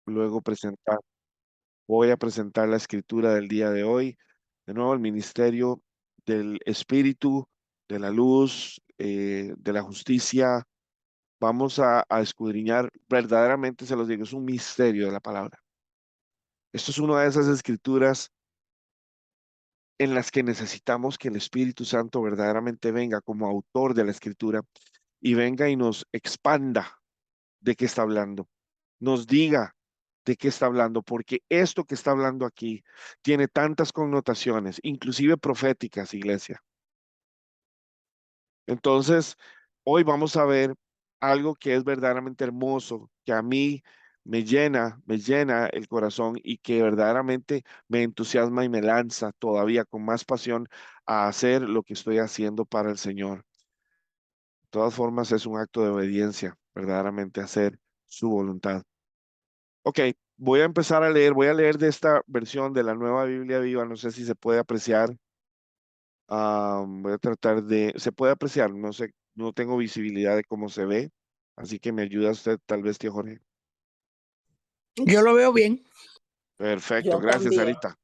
luego voy a presentar la escritura del día de hoy. De nuevo, el ministerio del Espíritu, de la luz, de la justicia. Vamos a escudriñar, verdaderamente se los digo, es un misterio de la palabra. Esto es una de esas escrituras en las que necesitamos que el Espíritu Santo verdaderamente venga como autor de la escritura y venga y nos expanda de qué está hablando, nos diga de qué está hablando, porque esto que está hablando aquí tiene tantas connotaciones, inclusive proféticas, iglesia. Entonces, hoy vamos a ver algo que es verdaderamente hermoso, que a mí me llena el corazón y que verdaderamente me entusiasma y me lanza todavía con más pasión a hacer lo que estoy haciendo para el Señor. De todas formas, es un acto de obediencia, verdaderamente hacer su voluntad. Ok, voy a empezar a leer, voy a leer de esta versión de la Nueva Biblia Viva, no sé si se puede apreciar. Voy a tratar se puede apreciar, no sé, no tengo visibilidad de cómo se ve, así que me ayuda usted, tal vez, tío Jorge. Yo lo veo bien. Perfecto, Yo gracias, también. Sarita.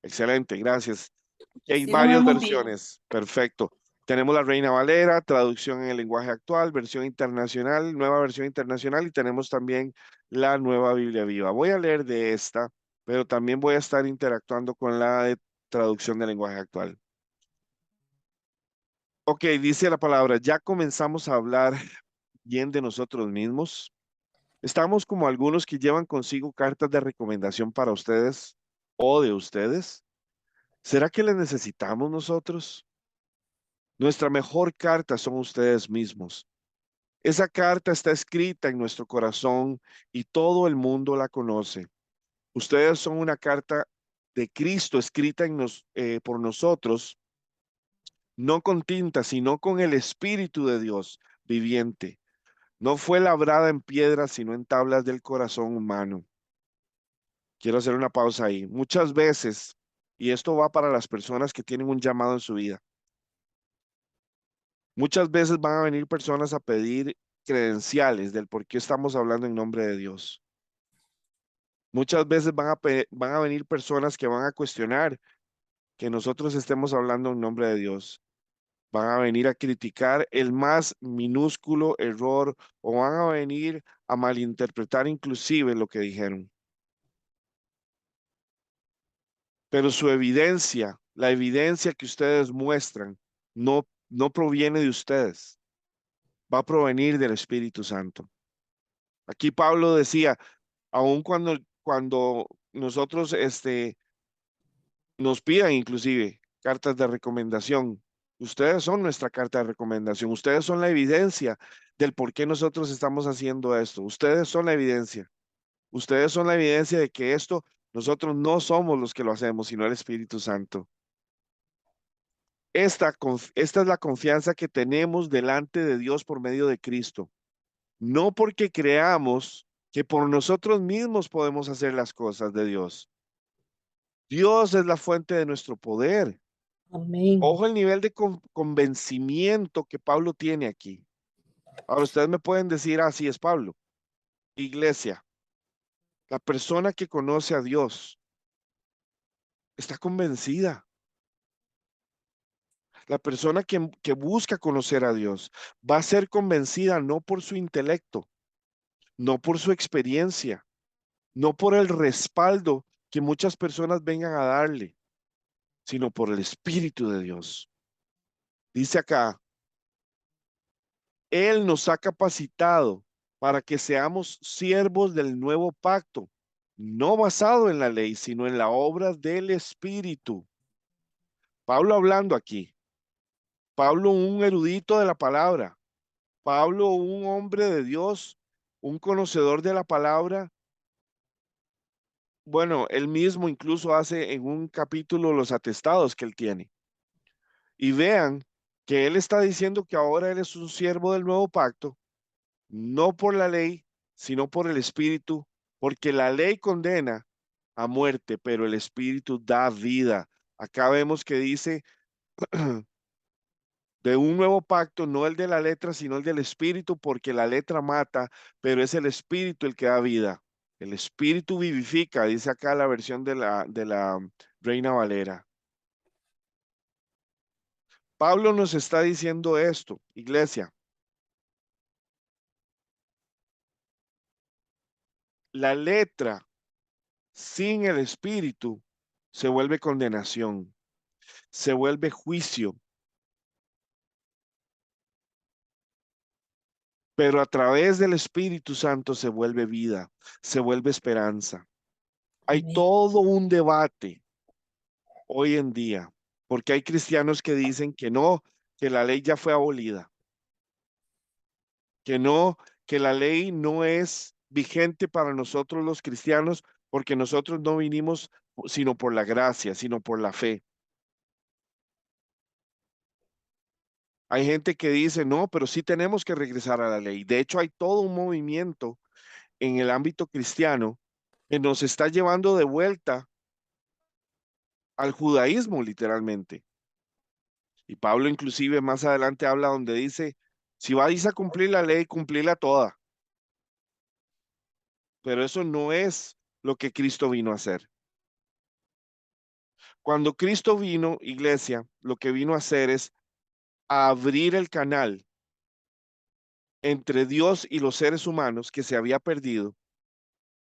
Excelente, gracias. Aquí hay Sí lo varias vemos bien. versiones, perfecto. Tenemos la Reina Valera, traducción en el lenguaje actual, versión internacional, nueva versión internacional y tenemos también la Nueva Biblia Viva. Voy a leer de esta, pero también voy a estar interactuando con la de traducción del lenguaje actual. Ok, dice la palabra, ya comenzamos a hablar bien de nosotros mismos. Estamos como algunos que llevan consigo cartas de recomendación para ustedes o de ustedes. ¿Será que les necesitamos nosotros? Nuestra mejor carta son ustedes mismos. Esa carta está escrita en nuestro corazón y todo el mundo la conoce. Ustedes son una carta de Cristo escrita por nosotros, no con tinta, sino con el Espíritu de Dios viviente. No fue labrada en piedras, sino en tablas del corazón humano. Quiero hacer una pausa ahí. Muchas veces, y esto va para las personas que tienen un llamado en su vida, muchas veces van a venir personas a pedir credenciales del por qué estamos hablando en nombre de Dios. Muchas veces van a venir personas que van a cuestionar que nosotros estemos hablando en nombre de Dios. Van a venir a criticar el más minúsculo error o van a venir a malinterpretar inclusive lo que dijeron. Pero su evidencia, la evidencia que ustedes muestran, no proviene de ustedes, va a provenir del Espíritu Santo. Aquí Pablo decía, aun cuando nosotros nos pidan inclusive cartas de recomendación, ustedes son nuestra carta de recomendación, ustedes son la evidencia del por qué nosotros estamos haciendo esto, ustedes son la evidencia, ustedes son la evidencia de que esto nosotros no somos los que lo hacemos, sino el Espíritu Santo. Esta es la confianza que tenemos delante de Dios por medio de Cristo. No porque creamos que por nosotros mismos podemos hacer las cosas de Dios. Dios es la fuente de nuestro poder. Amén. Ojo el nivel de convencimiento que Pablo tiene aquí. Ahora ustedes me pueden decir, así es Pablo. Iglesia, la persona que conoce a Dios está convencida. La persona que busca conocer a Dios va a ser convencida no por su intelecto, no por su experiencia, no por el respaldo que muchas personas vengan a darle, sino por el Espíritu de Dios. Dice acá, Él nos ha capacitado para que seamos siervos del nuevo pacto, no basado en la ley, sino en la obra del Espíritu. Pablo hablando aquí, Pablo un erudito de la palabra, Pablo un hombre de Dios, un conocedor de la palabra. Bueno, él mismo incluso hace en un capítulo los atestados que él tiene. Y vean que él está diciendo que ahora él es un siervo del nuevo pacto, no por la ley, sino por el Espíritu, porque la ley condena a muerte, pero el Espíritu da vida. Acá vemos que dice de un nuevo pacto, no el de la letra, sino el del Espíritu, porque la letra mata, pero es el Espíritu el que da vida. El Espíritu vivifica, dice acá la versión de la Reina Valera. Pablo nos está diciendo esto, iglesia. La letra sin el Espíritu se vuelve condenación, se vuelve juicio, pero a través del Espíritu Santo se vuelve vida, se vuelve esperanza. Hay Amén. todo un debate hoy en día, porque hay cristianos que dicen que no, que la ley ya fue abolida, que no, que la ley no es vigente para nosotros los cristianos, porque nosotros no vinimos sino por la gracia, sino por la fe. Hay gente que dice, no, pero sí tenemos que regresar a la ley. De hecho, hay todo un movimiento en el ámbito cristiano que nos está llevando de vuelta al judaísmo, literalmente. Y Pablo inclusive más adelante habla donde dice, si vais a cumplir la ley, cumplirla toda. Pero eso no es lo que Cristo vino a hacer. Cuando Cristo vino, iglesia, lo que vino a hacer es a abrir el canal entre Dios y los seres humanos que se había perdido,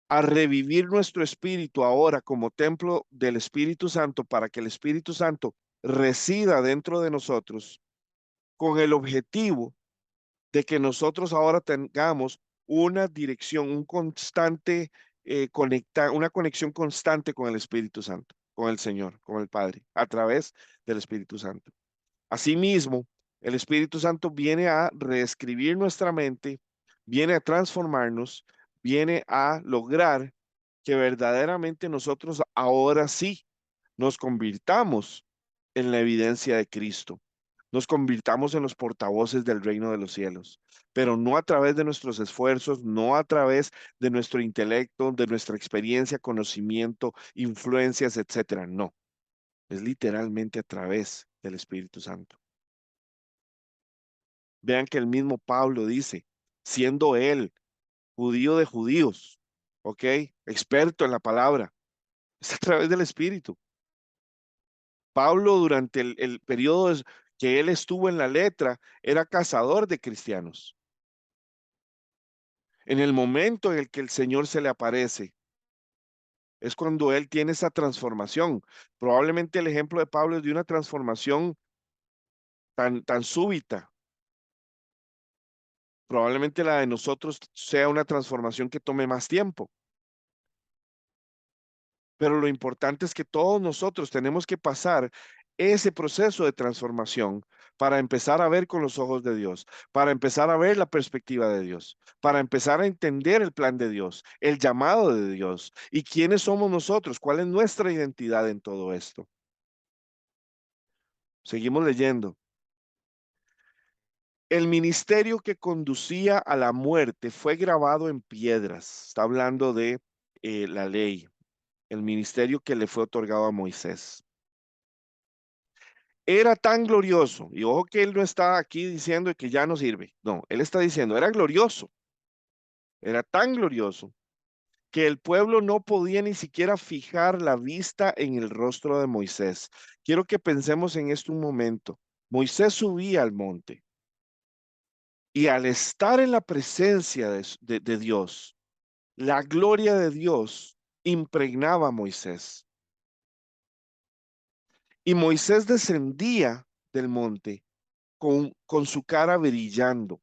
a revivir nuestro espíritu ahora como templo del Espíritu Santo para que el Espíritu Santo resida dentro de nosotros con el objetivo de que nosotros ahora tengamos una dirección, un constante una conexión constante con el Espíritu Santo, con el Señor, con el Padre, a través del Espíritu Santo. Asimismo, el Espíritu Santo viene a reescribir nuestra mente, viene a transformarnos, viene a lograr que verdaderamente nosotros ahora sí nos convirtamos en la evidencia de Cristo, nos convirtamos en los portavoces del reino de los cielos, pero no a través de nuestros esfuerzos, no a través de nuestro intelecto, de nuestra experiencia, conocimiento, influencias, etcétera. No, es literalmente a través del Espíritu Santo. Vean que el mismo Pablo dice, siendo él judío de judíos, ¿ok? Experto en la palabra, es a través del Espíritu. Pablo durante el periodo que él estuvo en la letra era cazador de cristianos. En el momento en el que el Señor se le aparece, es cuando él tiene esa transformación. Probablemente el ejemplo de Pablo es de una transformación tan súbita. Probablemente la de nosotros sea una transformación que tome más tiempo. Pero lo importante es que todos nosotros tenemos que pasar ese proceso de transformación para empezar a ver con los ojos de Dios, para empezar a ver la perspectiva de Dios, para empezar a entender el plan de Dios, el llamado de Dios y quiénes somos nosotros, cuál es nuestra identidad en todo esto. Seguimos leyendo. El ministerio que conducía a la muerte fue grabado en piedras. Está hablando de la ley, el ministerio que le fue otorgado a Moisés. Era tan glorioso, y ojo que él no está aquí diciendo que ya no sirve, no, él está diciendo, era glorioso, era tan glorioso que el pueblo no podía ni siquiera fijar la vista en el rostro de Moisés. Quiero que pensemos en esto un momento. Moisés subía al monte y al estar en la presencia de Dios, la gloria de Dios impregnaba a Moisés. Y Moisés descendía del monte con su cara brillando.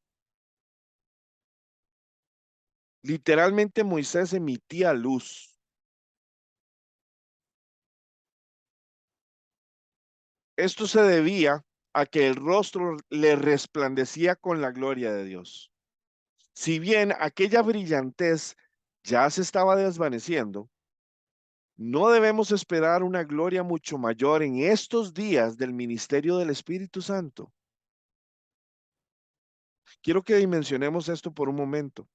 Literalmente Moisés emitía luz. Esto se debía a que el rostro le resplandecía con la gloria de Dios. Si bien aquella brillantez ya se estaba desvaneciendo, no debemos esperar una gloria mucho mayor en estos días del ministerio del Espíritu Santo. Quiero que dimensionemos esto por un momento.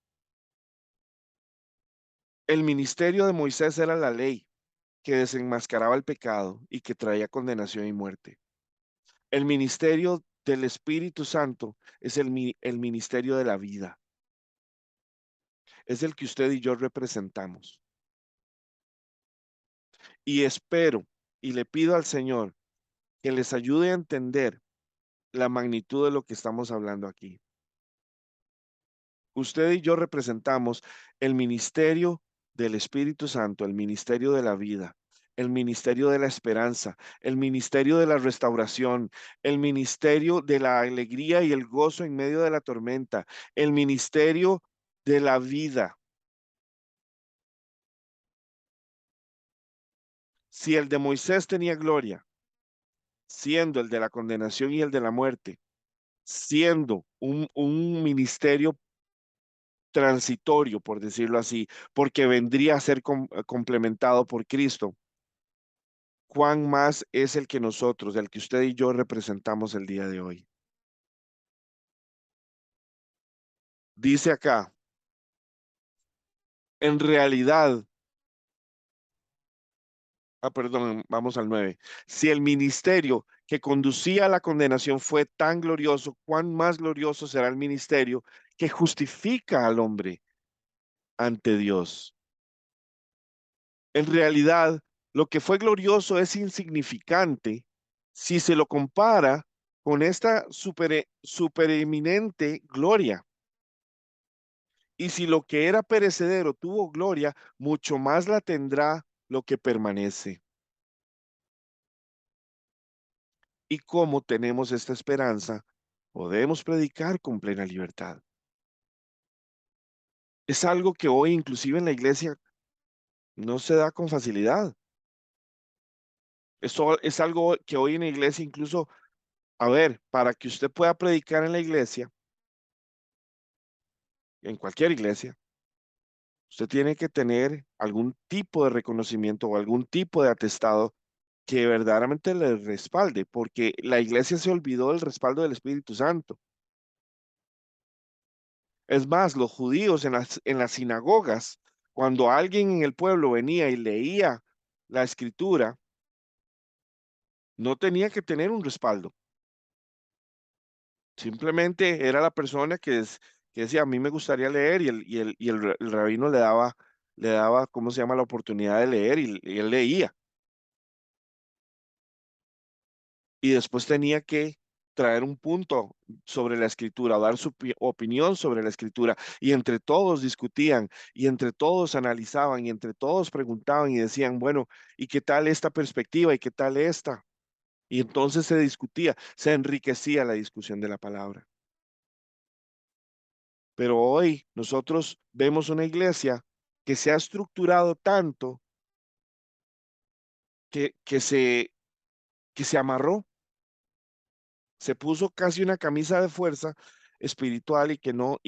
El ministerio de Moisés era la ley que desenmascaraba el pecado y que traía condenación y muerte. El ministerio del Espíritu Santo es el ministerio de la vida. es el que usted y yo representamos. Y espero y le pido al Señor que les ayude a entender la magnitud de lo que estamos hablando aquí. Usted y yo representamos el ministerio del Espíritu Santo, el ministerio de la vida, el ministerio de la esperanza, el ministerio de la restauración, el ministerio de la alegría y el gozo en medio de la tormenta, el ministerio de la vida. Si el de Moisés tenía gloria, siendo el de la condenación y el de la muerte, siendo un ministerio transitorio, por decirlo así, porque vendría a ser complementado por Cristo, ¿cuán más es el que nosotros, el que usted y yo representamos el día de hoy? Dice acá, en realidad, perdón, vamos al 9. Si el ministerio que conducía a la condenación fue tan glorioso, ¿cuán más glorioso será el ministerio que justifica al hombre ante Dios? En realidad, lo que fue glorioso es insignificante si se lo compara con esta supereminente gloria. Y si lo que era perecedero tuvo gloria, mucho más la tendrá lo que permanece. Y como tenemos esta esperanza, podemos predicar con plena libertad. Es algo que hoy inclusive en la iglesia no se da con facilidad. Eso es algo que hoy en la iglesia incluso, a ver, para que usted pueda predicar en la iglesia, en cualquier iglesia, usted tiene que tener algún tipo de reconocimiento o algún tipo de atestado que verdaderamente le respalde, porque la iglesia se olvidó del respaldo del Espíritu Santo. Es más, los judíos en las sinagogas, cuando alguien en el pueblo venía y leía la escritura, no tenía que tener un respaldo. Simplemente era la persona que decía, a mí me gustaría leer y el rabino le daba, ¿cómo se llama?, la oportunidad de leer y él leía. Y después tenía que traer un punto sobre la escritura, dar su opinión sobre la escritura. Y entre todos discutían, y entre todos analizaban, y entre todos preguntaban y decían, bueno, ¿y qué tal esta perspectiva? ¿Y qué tal esta? Y entonces se discutía, se enriquecía la discusión de la palabra. Pero hoy nosotros vemos una iglesia que se ha estructurado tanto que, que se, que se amarró, se puso casi una camisa de fuerza espiritual y que no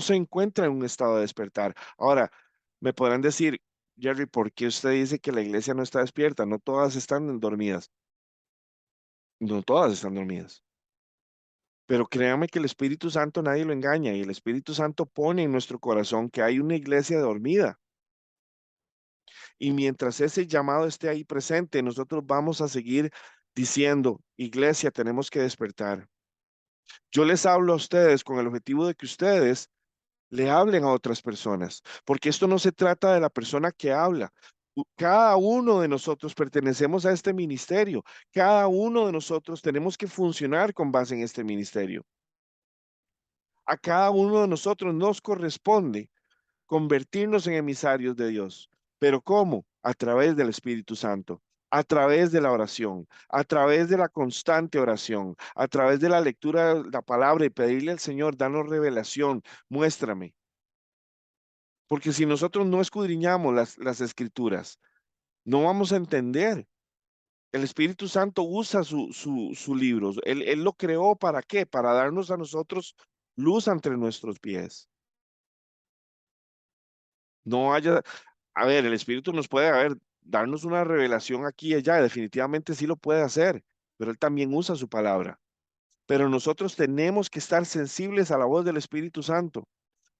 se encuentra en un estado de despertar. Ahora, me podrán decir, Jerry, ¿por qué usted dice que la iglesia no está despierta? No todas están dormidas. No todas están dormidas. Pero créame que el Espíritu Santo nadie lo engaña y el Espíritu Santo pone en nuestro corazón que hay una iglesia dormida. Y mientras ese llamado esté ahí presente, nosotros vamos a seguir diciendo, iglesia, tenemos que despertar. Yo les hablo a ustedes con el objetivo de que ustedes le hablen a otras personas, porque esto no se trata de la persona que habla. Cada uno de nosotros pertenecemos a este ministerio. Cada uno de nosotros tenemos que funcionar con base en este ministerio. A cada uno de nosotros nos corresponde convertirnos en emisarios de Dios. ¿Pero cómo? A través del Espíritu Santo, a través de la oración, a través de la constante oración, a través de la lectura de la palabra y pedirle al Señor, danos revelación, muéstrame. Porque si nosotros no escudriñamos las escrituras, no vamos a entender. El Espíritu Santo usa su libro. Él lo creó ¿para qué? Para darnos a nosotros luz entre nuestros pies. No haya, a ver, el Espíritu nos puede, darnos una revelación aquí y allá. Definitivamente sí lo puede hacer, pero Él también usa su palabra. Pero nosotros tenemos que estar sensibles a la voz del Espíritu Santo,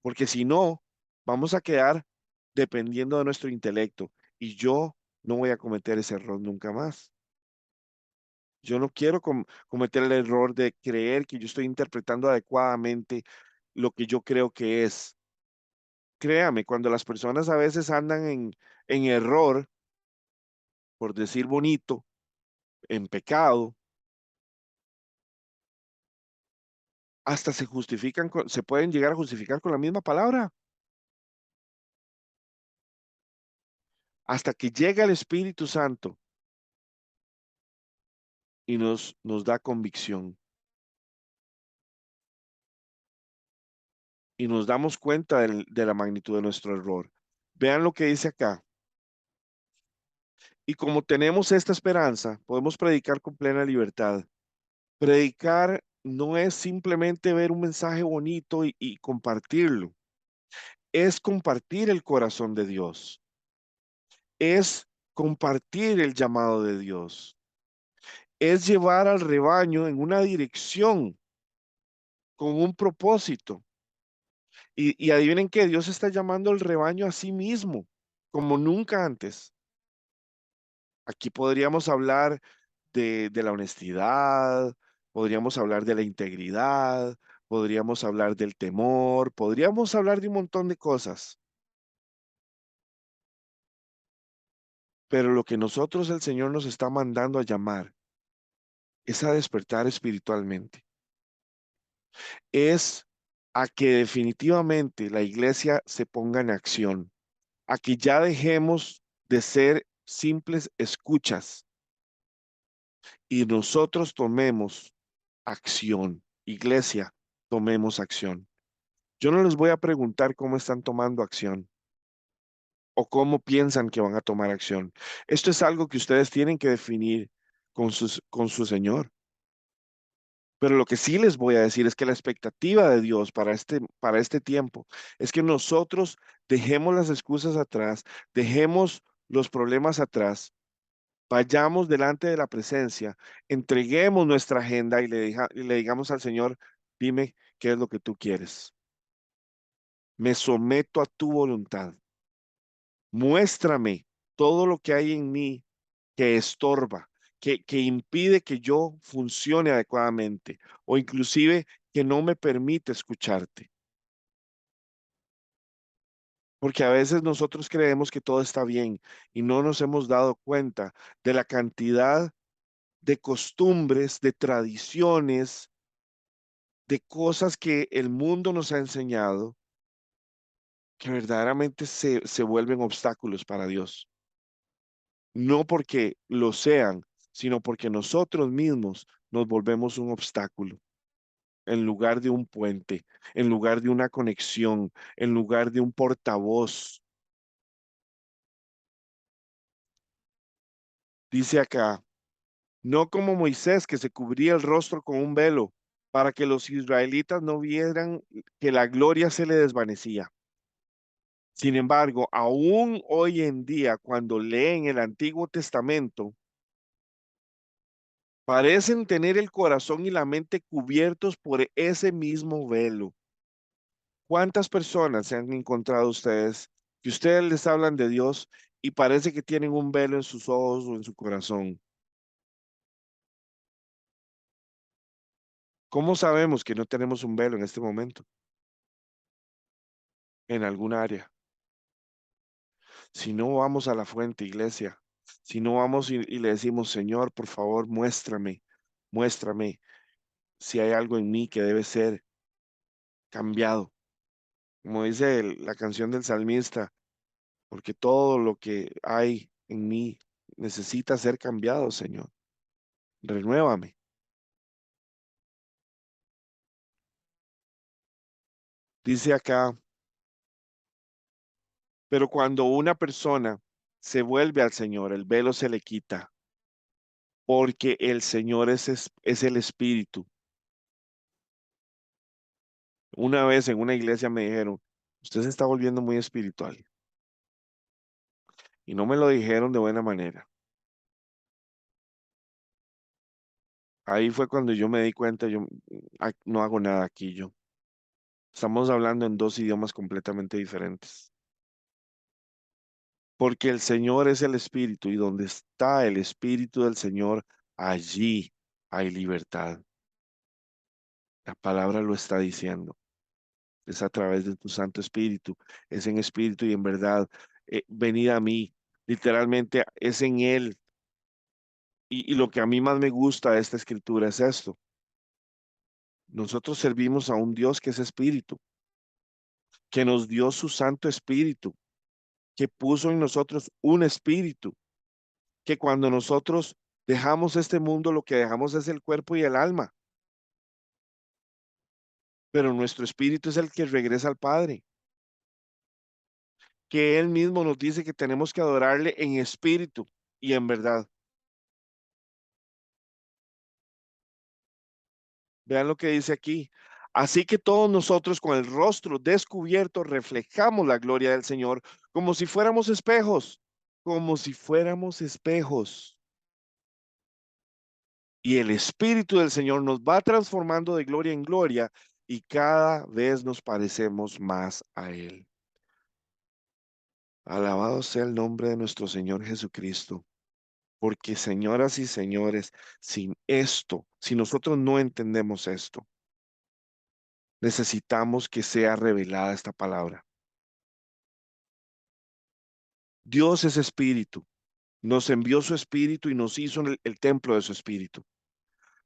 porque si no, vamos a quedar dependiendo de nuestro intelecto. Y yo no voy a cometer ese error nunca más. Yo no quiero cometer el error de creer que yo estoy interpretando adecuadamente lo que yo creo que es. Créame, cuando las personas a veces andan en error, por decir bonito, en pecado, hasta se justifican, se pueden llegar a justificar con la misma palabra, hasta que llega el Espíritu Santo y nos da convicción y nos damos cuenta de la magnitud de nuestro error. Vean lo que dice acá. Y como tenemos esta esperanza, podemos predicar con plena libertad. Predicar no es simplemente ver un mensaje bonito y compartirlo, es compartir el corazón de Dios, es compartir el llamado de Dios, es llevar al rebaño en una dirección con un propósito. Y adivinen que Dios está llamando al rebaño a sí mismo, como nunca antes. Aquí podríamos hablar de la honestidad, podríamos hablar de la integridad, podríamos hablar del temor, podríamos hablar de un montón de cosas. Pero lo que nosotros el Señor nos está mandando a llamar es a despertar espiritualmente, es a que definitivamente la iglesia se ponga en acción, a que ya dejemos de ser simples escuchas y nosotros tomemos acción. Iglesia, tomemos acción. Yo no les voy a preguntar cómo están tomando acción o cómo piensan que van a tomar acción. Esto es algo que ustedes tienen que definir con su Señor. Pero lo que sí les voy a decir es que la expectativa de Dios para este tiempo es que nosotros dejemos las excusas atrás, dejemos los problemas atrás, vayamos delante de la presencia, entreguemos nuestra agenda y le digamos al Señor, dime qué es lo que tú quieres. Me someto a tu voluntad. Muéstrame todo lo que hay en mí que estorba, que impide que yo funcione adecuadamente o inclusive que no me permite escucharte. Porque a veces nosotros creemos que todo está bien y no nos hemos dado cuenta de la cantidad de costumbres, de tradiciones, de cosas que el mundo nos ha enseñado que verdaderamente se vuelven obstáculos para Dios. No porque lo sean, sino porque nosotros mismos nos volvemos un obstáculo en lugar de un puente, en lugar de una conexión, en lugar de un portavoz. Dice acá, no como Moisés que se cubría el rostro con un velo para que los israelitas no vieran que la gloria se le desvanecía. Sin embargo, aún hoy en día, cuando leen el Antiguo Testamento, parecen tener el corazón y la mente cubiertos por ese mismo velo. ¿Cuántas personas se han encontrado ustedes que ustedes les hablan de Dios y parece que tienen un velo en sus ojos o en su corazón? ¿Cómo sabemos que no tenemos un velo en este momento en alguna área? Si no vamos a la fuente, iglesia, si no vamos y le decimos, Señor, por favor, muéstrame si hay algo en mí que debe ser cambiado. Como dice la canción del salmista, porque todo lo que hay en mí necesita ser cambiado, Señor. Renuévame. Dice acá, pero cuando una persona se vuelve al Señor, el velo se le quita, porque el Señor es el Espíritu. Una vez en una iglesia me dijeron, usted se está volviendo muy espiritual. Y no me lo dijeron de buena manera. Ahí fue cuando yo me di cuenta, yo no hago nada aquí yo. Estamos hablando en dos idiomas completamente diferentes. Porque el Señor es el Espíritu y donde está el Espíritu del Señor, allí hay libertad. La palabra lo está diciendo. es a través de tu Santo Espíritu, es en espíritu y en verdad. Venid a mí, literalmente es en Él. Y lo que a mí más me gusta de esta escritura es esto. Nosotros servimos a un Dios que es espíritu, que nos dio su Santo Espíritu, que puso en nosotros un espíritu, que cuando nosotros dejamos este mundo, lo que dejamos es el cuerpo y el alma, pero nuestro espíritu es el que regresa al Padre, que Él mismo nos dice que tenemos que adorarle en espíritu y en verdad. Vean lo que dice aquí. Así que todos nosotros con el rostro descubierto reflejamos la gloria del Señor como si fuéramos espejos, como si fuéramos espejos. Y el Espíritu del Señor nos va transformando de gloria en gloria y cada vez nos parecemos más a Él. Alabado sea el nombre de nuestro Señor Jesucristo. Porque, señoras y señores, sin esto, si nosotros no entendemos esto, necesitamos que sea revelada esta palabra. Dios es espíritu, nos envió su espíritu y nos hizo el templo de su espíritu,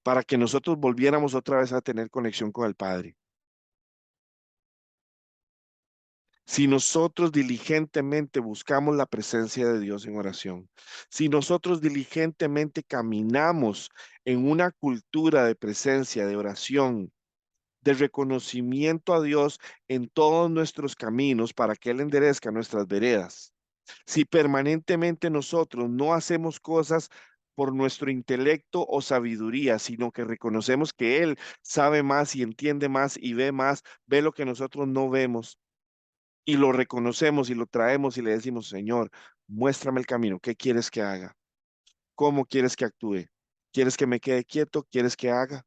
para que nosotros volviéramos otra vez a tener conexión con el Padre. Si nosotros diligentemente buscamos la presencia de Dios en oración, si nosotros diligentemente caminamos en una cultura de presencia, de oración, de reconocimiento a Dios en todos nuestros caminos para que Él enderezca nuestras veredas, si permanentemente nosotros no hacemos cosas por nuestro intelecto o sabiduría, sino que reconocemos que Él sabe más y entiende más y ve lo que nosotros no vemos y lo reconocemos y lo traemos y le decimos, Señor, muéstrame el camino, ¿qué quieres que haga? ¿Cómo quieres que actúe? ¿Quieres que me quede quieto? ¿Quieres que haga?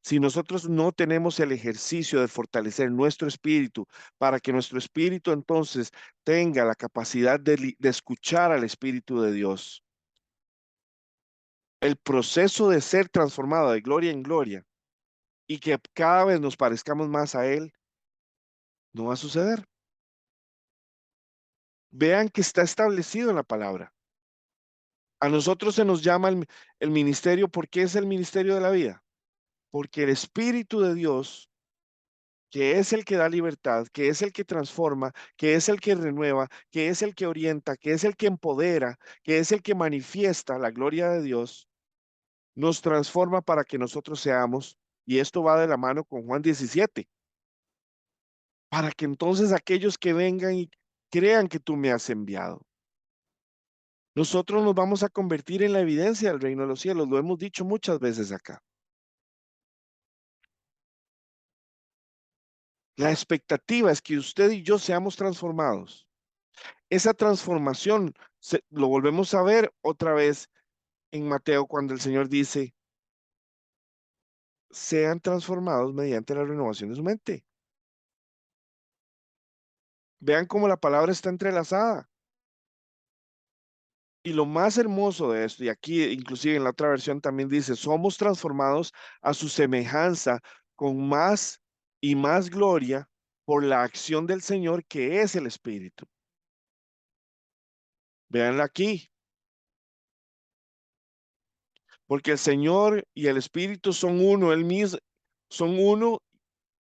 Si nosotros no tenemos el ejercicio de fortalecer nuestro espíritu para que nuestro espíritu entonces tenga la capacidad de escuchar al Espíritu de Dios, el proceso de ser transformado de gloria en gloria y que cada vez nos parezcamos más a Él, no va a suceder. Vean que está establecido en la palabra. A nosotros se nos llama el ministerio. ¿Por qué es el ministerio de la vida? Porque el Espíritu de Dios, que es el que da libertad, que es el que transforma, que es el que renueva, que es el que orienta, que es el que empodera, que es el que manifiesta la gloria de Dios, nos transforma para que nosotros seamos, y esto va de la mano con Juan 17, para que entonces aquellos que vengan y crean que tú me has enviado. Nosotros nos vamos a convertir en la evidencia del reino de los cielos, lo hemos dicho muchas veces acá. La expectativa es que usted y yo seamos transformados. Esa transformación lo volvemos a ver otra vez en Mateo cuando el Señor dice, sean transformados mediante la renovación de su mente. Vean cómo la palabra está entrelazada. Y lo más hermoso de esto, y aquí inclusive en la otra versión también dice, somos transformados a su semejanza con más y más gloria por la acción del Señor que es el Espíritu. Veanla aquí, porque el Señor y el Espíritu son uno, el mismo, son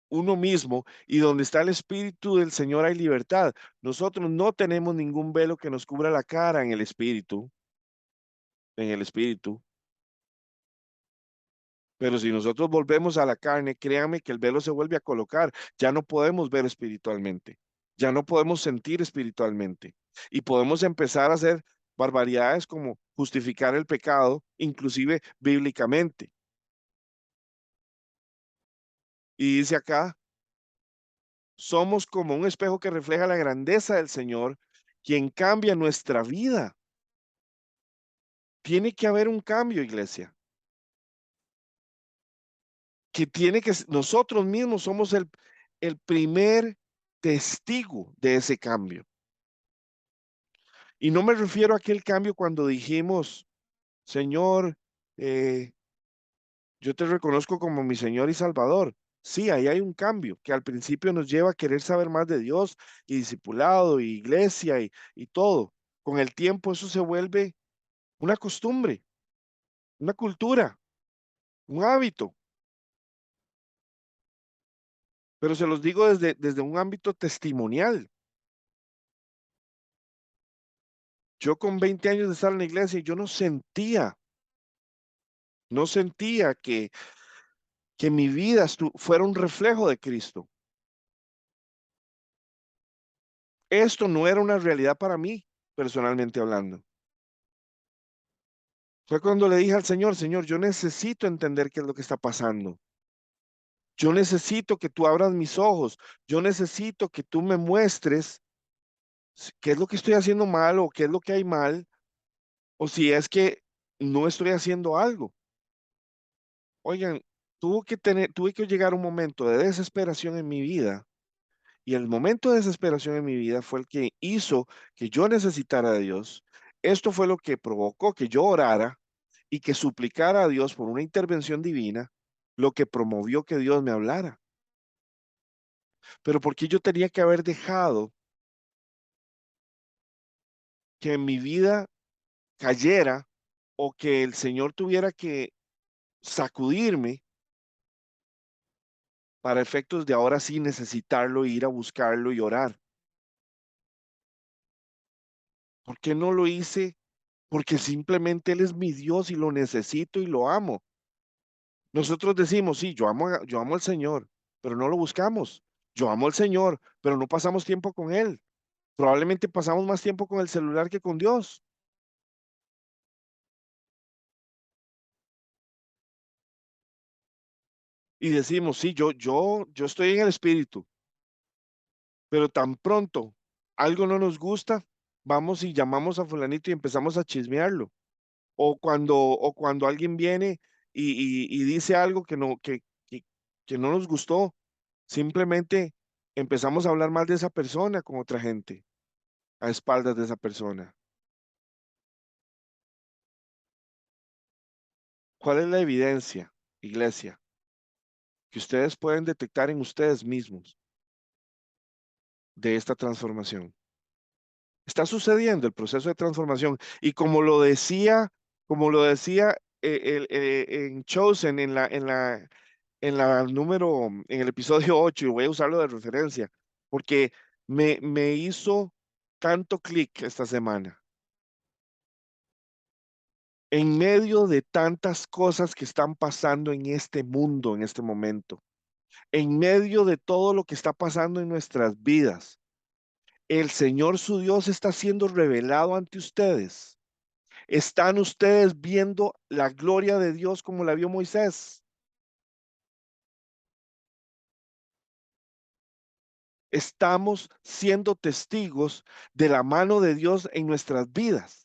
uno mismo, y donde está el Espíritu del Señor hay libertad. Nosotros no tenemos ningún velo que nos cubra la cara en el Espíritu. Pero si nosotros volvemos a la carne, créanme que el velo se vuelve a colocar. Ya no podemos ver espiritualmente, ya no podemos sentir espiritualmente y podemos empezar a hacer barbaridades como justificar el pecado, inclusive bíblicamente. Y dice acá, somos como un espejo que refleja la grandeza del Señor, quien cambia nuestra vida. Tiene que haber un cambio, iglesia, que tiene que, nosotros mismos somos el primer testigo de ese cambio. Y no me refiero a aquel cambio cuando dijimos, Señor, yo te reconozco como mi Señor y Salvador. Sí, ahí hay un cambio que al principio nos lleva a querer saber más de Dios y discipulado y iglesia y todo. Con el tiempo eso se vuelve una costumbre, una cultura, un hábito. Pero se los digo desde un ámbito testimonial. Yo con 20 años de estar en la iglesia, yo no sentía que mi vida fuera un reflejo de Cristo. Esto no era una realidad para mí, personalmente hablando. Fue cuando le dije al Señor, Señor, yo necesito entender qué es lo que está pasando. Yo necesito que tú abras mis ojos. Yo necesito que tú me muestres qué es lo que estoy haciendo mal o qué es lo que hay mal o si es que no estoy haciendo algo. Oigan, tuve que llegar a un momento de desesperación en mi vida y el momento de desesperación en mi vida fue el que hizo que yo necesitara de Dios. Esto fue lo que provocó que yo orara y que suplicara a Dios por una intervención divina, lo que promovió que Dios me hablara. Pero porque yo tenía que haber dejado que mi vida cayera o que el Señor tuviera que sacudirme para efectos de ahora sí necesitarlo, ir a buscarlo y orar. ¿Por qué no lo hice? Porque simplemente Él es mi Dios y lo necesito y lo amo. Nosotros decimos, sí, yo amo al Señor, pero no lo buscamos. Yo amo al Señor, pero no pasamos tiempo con Él. Probablemente pasamos más tiempo con el celular que con Dios. Y decimos, sí, yo estoy en el espíritu, pero tan pronto algo no nos gusta, vamos y llamamos a fulanito y empezamos a chismearlo. O cuando alguien viene y dice algo que no nos gustó, simplemente empezamos a hablar mal de esa persona con otra gente, a espaldas de esa persona. ¿Cuál es la evidencia, iglesia, que ustedes pueden detectar en ustedes mismos de esta transformación? Está sucediendo el proceso de transformación y como lo decía en Chosen, en el episodio 8 y voy a usarlo de referencia, porque me hizo tanto clic esta semana. En medio de tantas cosas que están pasando en este mundo en este momento, en medio de todo lo que está pasando en nuestras vidas, el Señor su Dios está siendo revelado ante ustedes. ¿Están ustedes viendo la gloria de Dios como la vio Moisés? Estamos siendo testigos de la mano de Dios en nuestras vidas.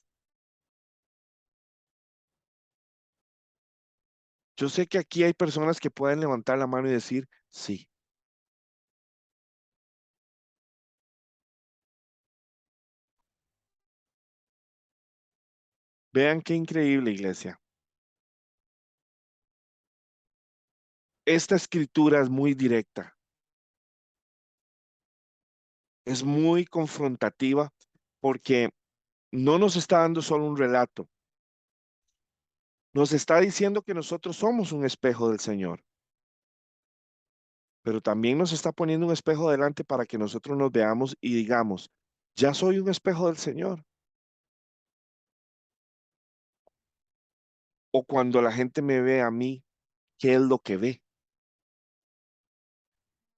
Yo sé que aquí hay personas que pueden levantar la mano y decir, sí. Vean qué increíble, iglesia. Esta escritura es muy directa, es muy confrontativa porque no nos está dando solo un relato, nos está diciendo que nosotros somos un espejo del Señor, pero también nos está poniendo un espejo delante para que nosotros nos veamos y digamos, ya soy un espejo del Señor. O cuando la gente me ve a mí, ¿qué es lo que ve?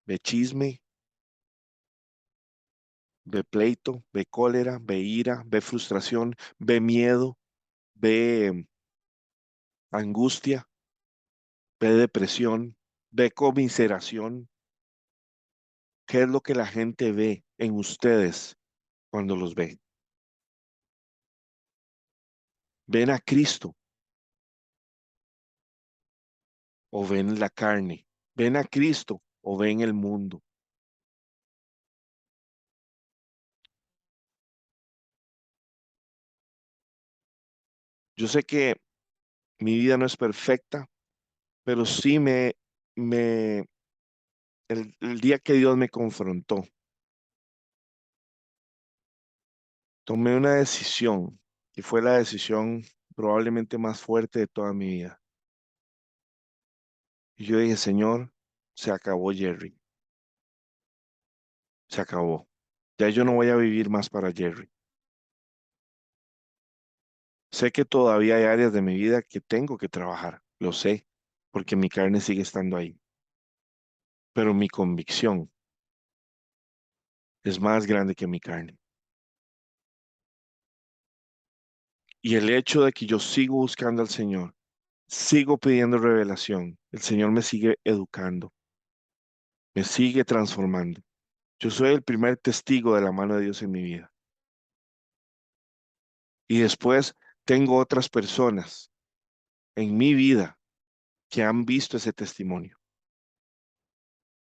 Ve chisme, ve pleito, ve cólera, ve ira, ve frustración, ve miedo, ve angustia, ve depresión, ve conmiseración. ¿Qué es lo que la gente ve en ustedes cuando los ve? ¿Ven a Cristo o ven la carne? ¿Ven a Cristo o ven el mundo? Yo sé que mi vida no es perfecta, pero sí me el día que Dios me confrontó, tomé una decisión que fue la decisión probablemente más fuerte de toda mi vida. Y yo dije, Señor, se acabó Jerry, se acabó. Ya yo no voy a vivir más para Jerry. Sé que todavía hay áreas de mi vida que tengo que trabajar, lo sé, porque mi carne sigue estando ahí. Pero mi convicción es más grande que mi carne. Y el hecho de que yo sigo buscando al Señor, sigo pidiendo revelación, el Señor me sigue educando, me sigue transformando. Yo soy el primer testigo de la mano de Dios en mi vida. Y después tengo otras personas en mi vida que han visto ese testimonio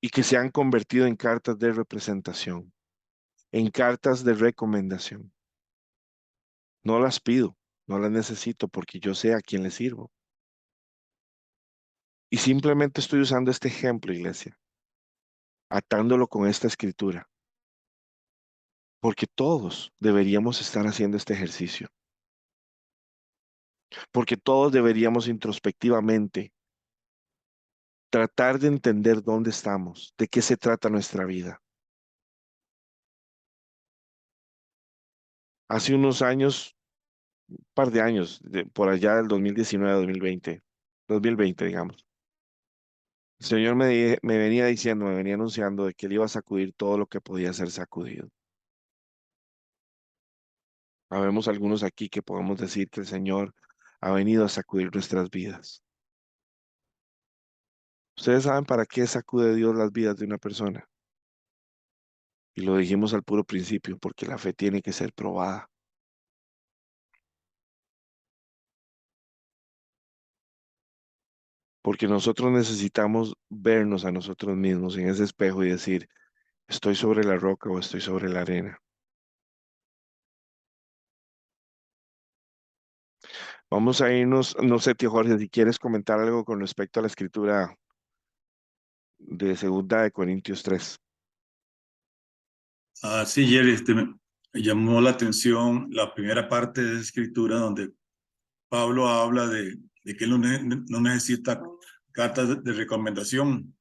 y que se han convertido en cartas de representación, en cartas de recomendación. No las pido, no las necesito porque yo sé a quién le sirvo. Y simplemente estoy usando este ejemplo, iglesia, atándolo con esta escritura, porque todos deberíamos estar haciendo este ejercicio, porque todos deberíamos introspectivamente tratar de entender dónde estamos, de qué se trata nuestra vida. Hace unos años, un par de años, por allá del 2019, 2020, digamos, el Señor me venía diciendo, me venía anunciando de que Él iba a sacudir todo lo que podía ser sacudido. Habemos algunos aquí que podemos decir que el Señor ha venido a sacudir nuestras vidas. Ustedes saben para qué sacude Dios las vidas de una persona. Y lo dijimos al puro principio, porque la fe tiene que ser probada. Porque nosotros necesitamos vernos a nosotros mismos en ese espejo y decir, ¿estoy sobre la roca o estoy sobre la arena? Vamos a irnos, no sé, tío Jorge, si quieres comentar algo con respecto a la escritura de Segunda de Corintios 3. Sí, Jerry, me llamó la atención la primera parte de la escritura donde Pablo habla de que él no necesita cartas de recomendación,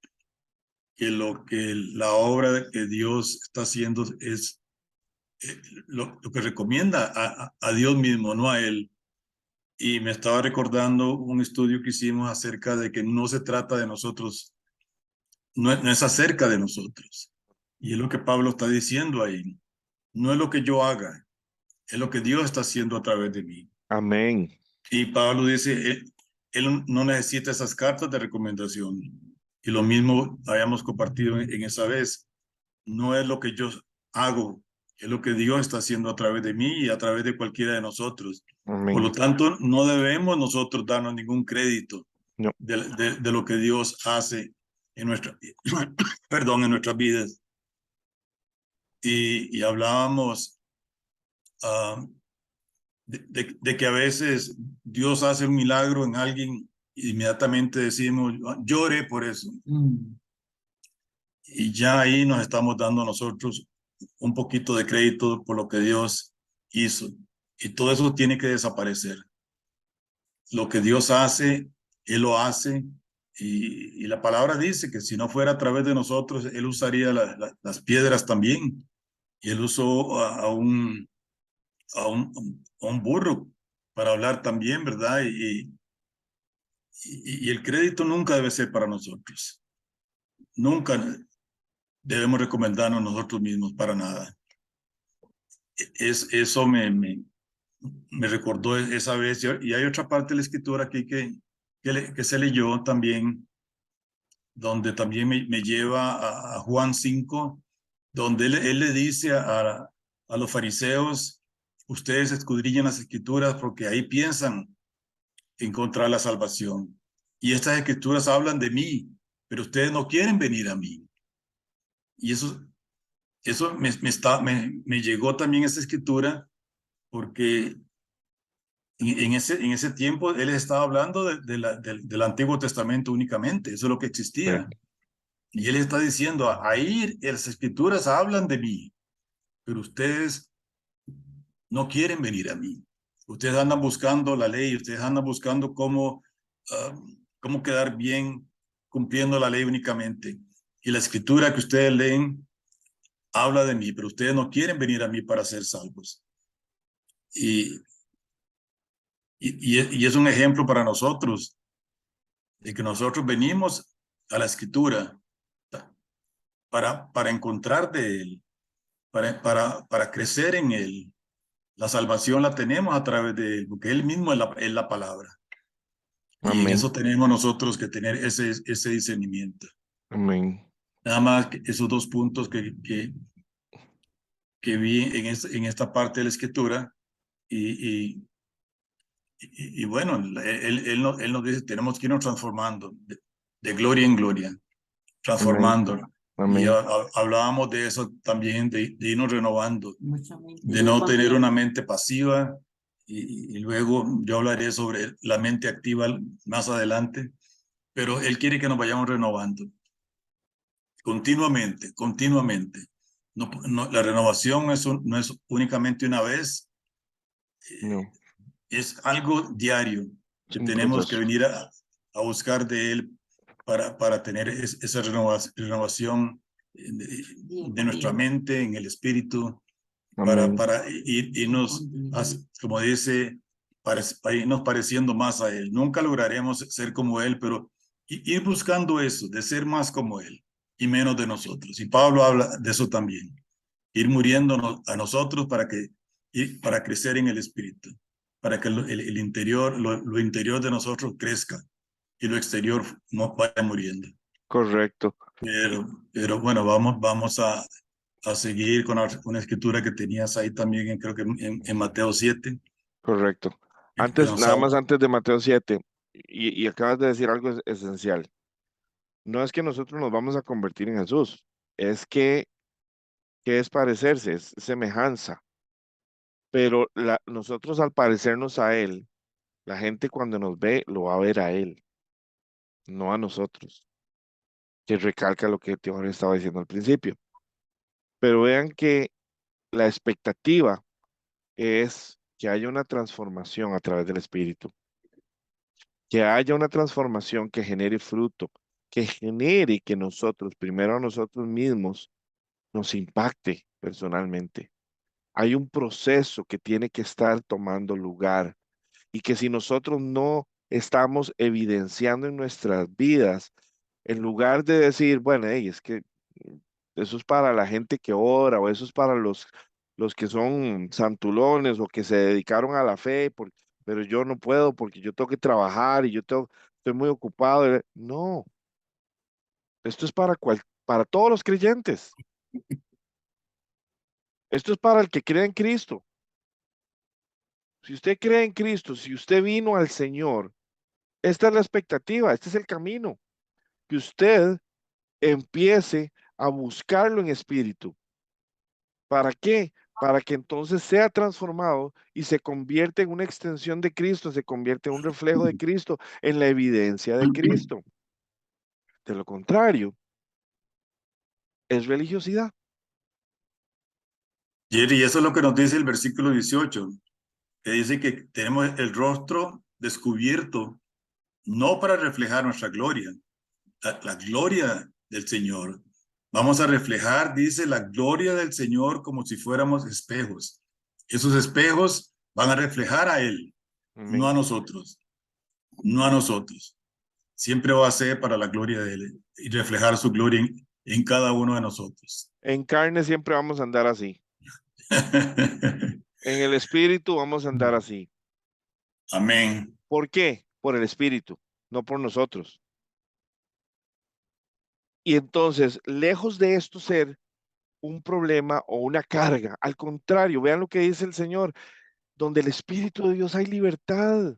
que lo que la obra que Dios está haciendo es lo que recomienda a Dios mismo, no a él. Y me estaba recordando un estudio que hicimos acerca de que no se trata de nosotros, no es acerca de nosotros. Y es lo que Pablo está diciendo ahí. No es lo que yo haga, es lo que Dios está haciendo a través de mí. Amén. Y Pablo dice, él no necesita esas cartas de recomendación. Y lo mismo habíamos compartido en esa vez. No es lo que yo hago, es lo que Dios está haciendo a través de mí y a través de cualquiera de nosotros. Por Amén. lo tanto, no debemos nosotros darnos ningún crédito No. de lo que Dios hace en perdón, en nuestras vidas. Y hablábamos de que a veces Dios hace un milagro en alguien, inmediatamente decimos, lloré por eso. Y ya ahí nos estamos dando a nosotros un poquito de crédito por lo que Dios hizo. Y todo eso tiene que desaparecer. Lo que Dios hace, Él lo hace. Y la palabra dice que si no fuera a través de nosotros, Él usaría las piedras también. Y Él usó a un burro para hablar también, ¿verdad? Y el crédito nunca debe ser para nosotros. Nunca debemos recomendarnos nosotros mismos para nada. Eso me recordó esa vez. Y hay otra parte de la escritura aquí que se leyó también, donde también me lleva a Juan 5, donde él le dice a los fariseos, ustedes escudriñan las escrituras porque ahí piensan encontrar la salvación. Y estas escrituras hablan de mí, pero ustedes no quieren venir a mí. Y eso me llegó también esa escritura porque en ese tiempo él estaba hablando del Antiguo Testamento únicamente, eso es lo que Sí. existía. Y él está diciendo, ahí las escrituras hablan de mí, pero ustedes no quieren venir a mí. Ustedes andan buscando la ley, ustedes andan buscando cómo quedar bien cumpliendo la ley únicamente. Y la escritura que ustedes leen habla de mí, pero ustedes no quieren venir a mí para ser salvos. Y, y es un ejemplo para nosotros de que nosotros venimos a la escritura para encontrar de él, para crecer en él. La salvación la tenemos a través de él, porque él mismo es la palabra. Y en Amén. eso tenemos nosotros que tener ese discernimiento. Amén. Nada más que esos dos puntos que vi en esta parte de la escritura. Y, y, y bueno, él nos dice, tenemos que irnos transformando de gloria en gloria, Amén. transformando. Y Amén. hablábamos de eso también, de irnos renovando, de no tener una mente pasiva. Y luego yo hablaré sobre la mente activa más adelante, pero él quiere que nos vayamos renovando continuamente, continuamente. La renovación no es únicamente una vez, No, es algo diario es que un tenemos que proceso. venir a buscar de él para tener esa renovación de nuestra mente, en el espíritu, Amén. para irnos, como dice, para irnos pareciendo más a él. Nunca lograremos ser como él, pero ir buscando eso, de ser más como él y menos de nosotros. Y Pablo habla de eso también, ir muriendo a nosotros para crecer en el espíritu, para que el interior, lo interior de nosotros crezca y lo exterior vaya muriendo. Correcto, Pero bueno, vamos a seguir con una escritura que tenías ahí también, creo que en Mateo 7, correcto. que Antes, nos nada habla. más antes de Mateo 7, y acabas de decir algo esencial. No es que nosotros nos vamos a convertir en Jesús, es que es parecerse, es semejanza. Pero nosotros al parecernos a Él, la gente cuando nos ve lo va a ver a Él, no a nosotros, que recalca lo que Teodoro estaba diciendo al principio. Pero vean que la expectativa es que haya una transformación a través del Espíritu, que haya una transformación que genere fruto, que genere que nosotros, primero a nosotros mismos, nos impacte personalmente. Hay un proceso que tiene que estar tomando lugar y que si nosotros no estamos evidenciando en nuestras vidas, en lugar de decir, bueno, hey, es que eso es para la gente que ora o eso es para los que son santulones o que se dedicaron a la fe, pero yo no puedo porque yo tengo que trabajar y estoy muy ocupado. No, esto es para todos los creyentes. Esto es para el que cree en Cristo. Si usted cree en Cristo, si usted vino al Señor, esta es la expectativa, este es el camino, que usted empiece a buscarlo en espíritu. ¿Para qué? Para que entonces sea transformado y se convierta en una extensión de Cristo, se convierte en un reflejo de Cristo, en la evidencia de Cristo. De lo contrario, es religiosidad. Y eso es lo que nos dice el versículo 18, que dice que tenemos el rostro descubierto, no para reflejar nuestra gloria, la gloria del Señor. Vamos a reflejar, dice, la gloria del Señor como si fuéramos espejos. Esos espejos van a reflejar a Él, no a Amén. nosotros, no a nosotros. Siempre va a ser para la gloria de Él y reflejar su gloria en cada uno de nosotros. En carne siempre vamos a andar así. En el espíritu vamos a andar así. Amén. ¿Por qué? Por el espíritu, no por nosotros. Y entonces, lejos de esto ser un problema o una carga, al contrario, vean lo que dice el Señor, donde el Espíritu de Dios hay libertad.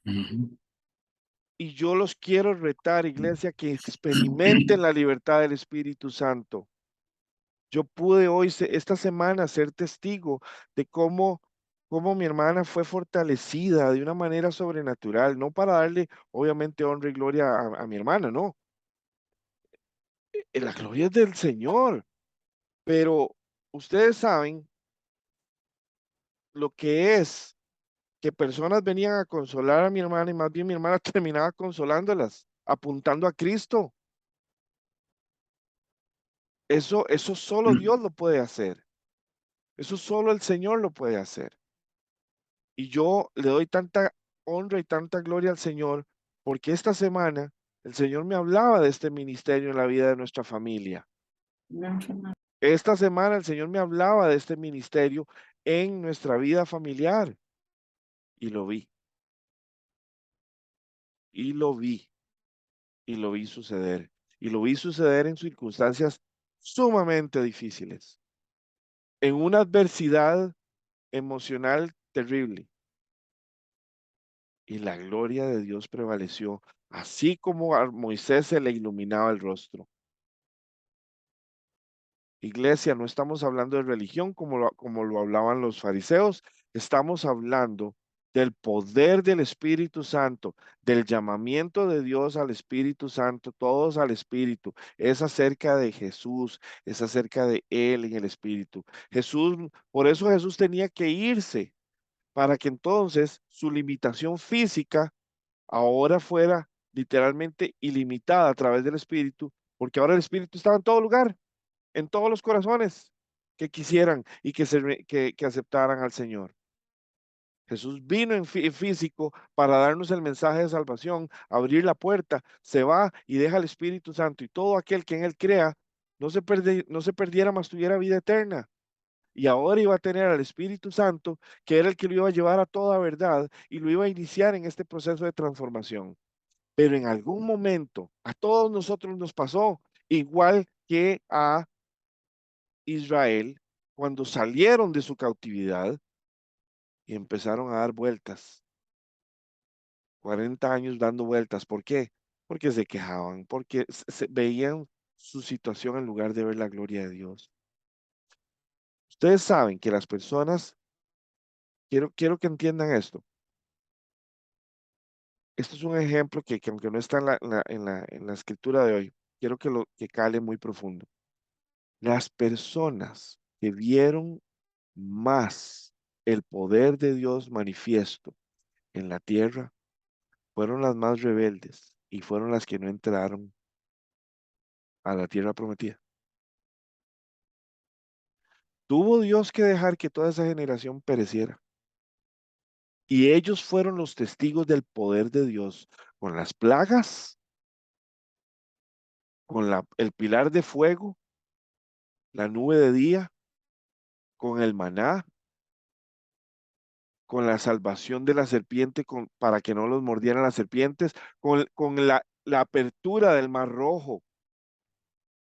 Y yo los quiero retar, iglesia, que experimenten la libertad del Espíritu Santo. Yo pude hoy, esta semana, ser testigo de cómo mi hermana fue fortalecida de una manera sobrenatural, no para darle, obviamente, honra y gloria a mi hermana, no, La gloria es del Señor, pero ustedes saben lo que es que personas venían a consolar a mi hermana y más bien mi hermana terminaba consolándolas, apuntando a Cristo. Eso solo Dios lo puede hacer. Eso solo el Señor lo puede hacer. Y yo le doy tanta honra y tanta gloria al Señor porque esta semana el Señor me hablaba de este ministerio en la vida de nuestra familia. Esta semana el Señor me hablaba de este ministerio en nuestra vida familiar y lo vi. Y lo vi. Y lo vi suceder. Y lo vi suceder en circunstancias sumamente difíciles, en una adversidad emocional terrible. Y la gloria de Dios prevaleció, así como a Moisés se le iluminaba el rostro. Iglesia, no estamos hablando de religión como lo hablaban los fariseos, estamos hablando del poder del Espíritu Santo, del llamamiento de Dios al Espíritu Santo, todos al Espíritu. Es acerca de Jesús, es acerca de Él en el Espíritu. Jesús, por eso Jesús tenía que irse, para que entonces su limitación física ahora fuera literalmente ilimitada a través del Espíritu, porque ahora el Espíritu estaba en todo lugar, en todos los corazones que quisieran y que aceptaran al Señor. Jesús vino en físico para darnos el mensaje de salvación, abrir la puerta, se va y deja el Espíritu Santo y todo aquel que en Él crea no se perdiera, mas tuviera vida eterna. Y ahora iba a tener al Espíritu Santo, que era el que lo iba a llevar a toda verdad y lo iba a iniciar en este proceso de transformación. Pero en algún momento a todos nosotros nos pasó, igual que a Israel, cuando salieron de su cautividad y empezaron a dar vueltas, 40 años dando vueltas. ¿Por qué? Porque se quejaban, porque veían su situación en lugar de ver la gloria de Dios. Ustedes saben que las personas, quiero que entiendan esto. Esto es un ejemplo que aunque no está en la escritura de hoy, quiero que cale muy profundo. Las personas que vieron más el poder de Dios manifiesto en la tierra fueron las más rebeldes y fueron las que no entraron a la tierra prometida. Tuvo Dios que dejar que toda esa generación pereciera. Y ellos fueron los testigos del poder de Dios con las plagas, con el pilar de fuego, la nube de día, con el maná, con la salvación de la serpiente para que no los mordieran las serpientes, con la apertura del mar rojo.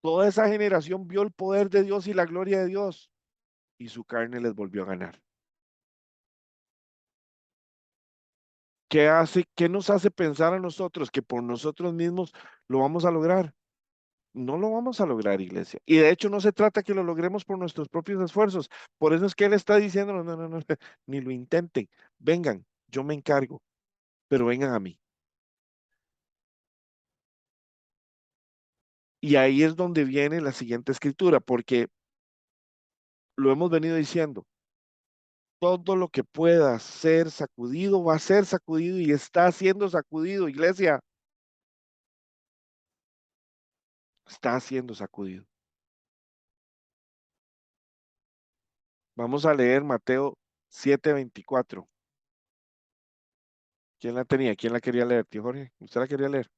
Toda esa generación vio el poder de Dios y la gloria de Dios y su carne les volvió a ganar. ¿Qué nos hace pensar a nosotros que por nosotros mismos lo vamos a lograr? No lo vamos a lograr, iglesia. Y de hecho no se trata que lo logremos por nuestros propios esfuerzos. Por eso es que Él está diciendo, no, ni lo intenten. Vengan, yo me encargo, pero vengan a mí. Y ahí es donde viene la siguiente escritura, porque lo hemos venido diciendo. Todo lo que pueda ser sacudido va a ser sacudido y está siendo sacudido, iglesia. Está siendo sacudido. Vamos a leer Mateo 7:24. ¿Quién la tenía? ¿Quién la quería leer? Tío Jorge, ¿usted la quería leer?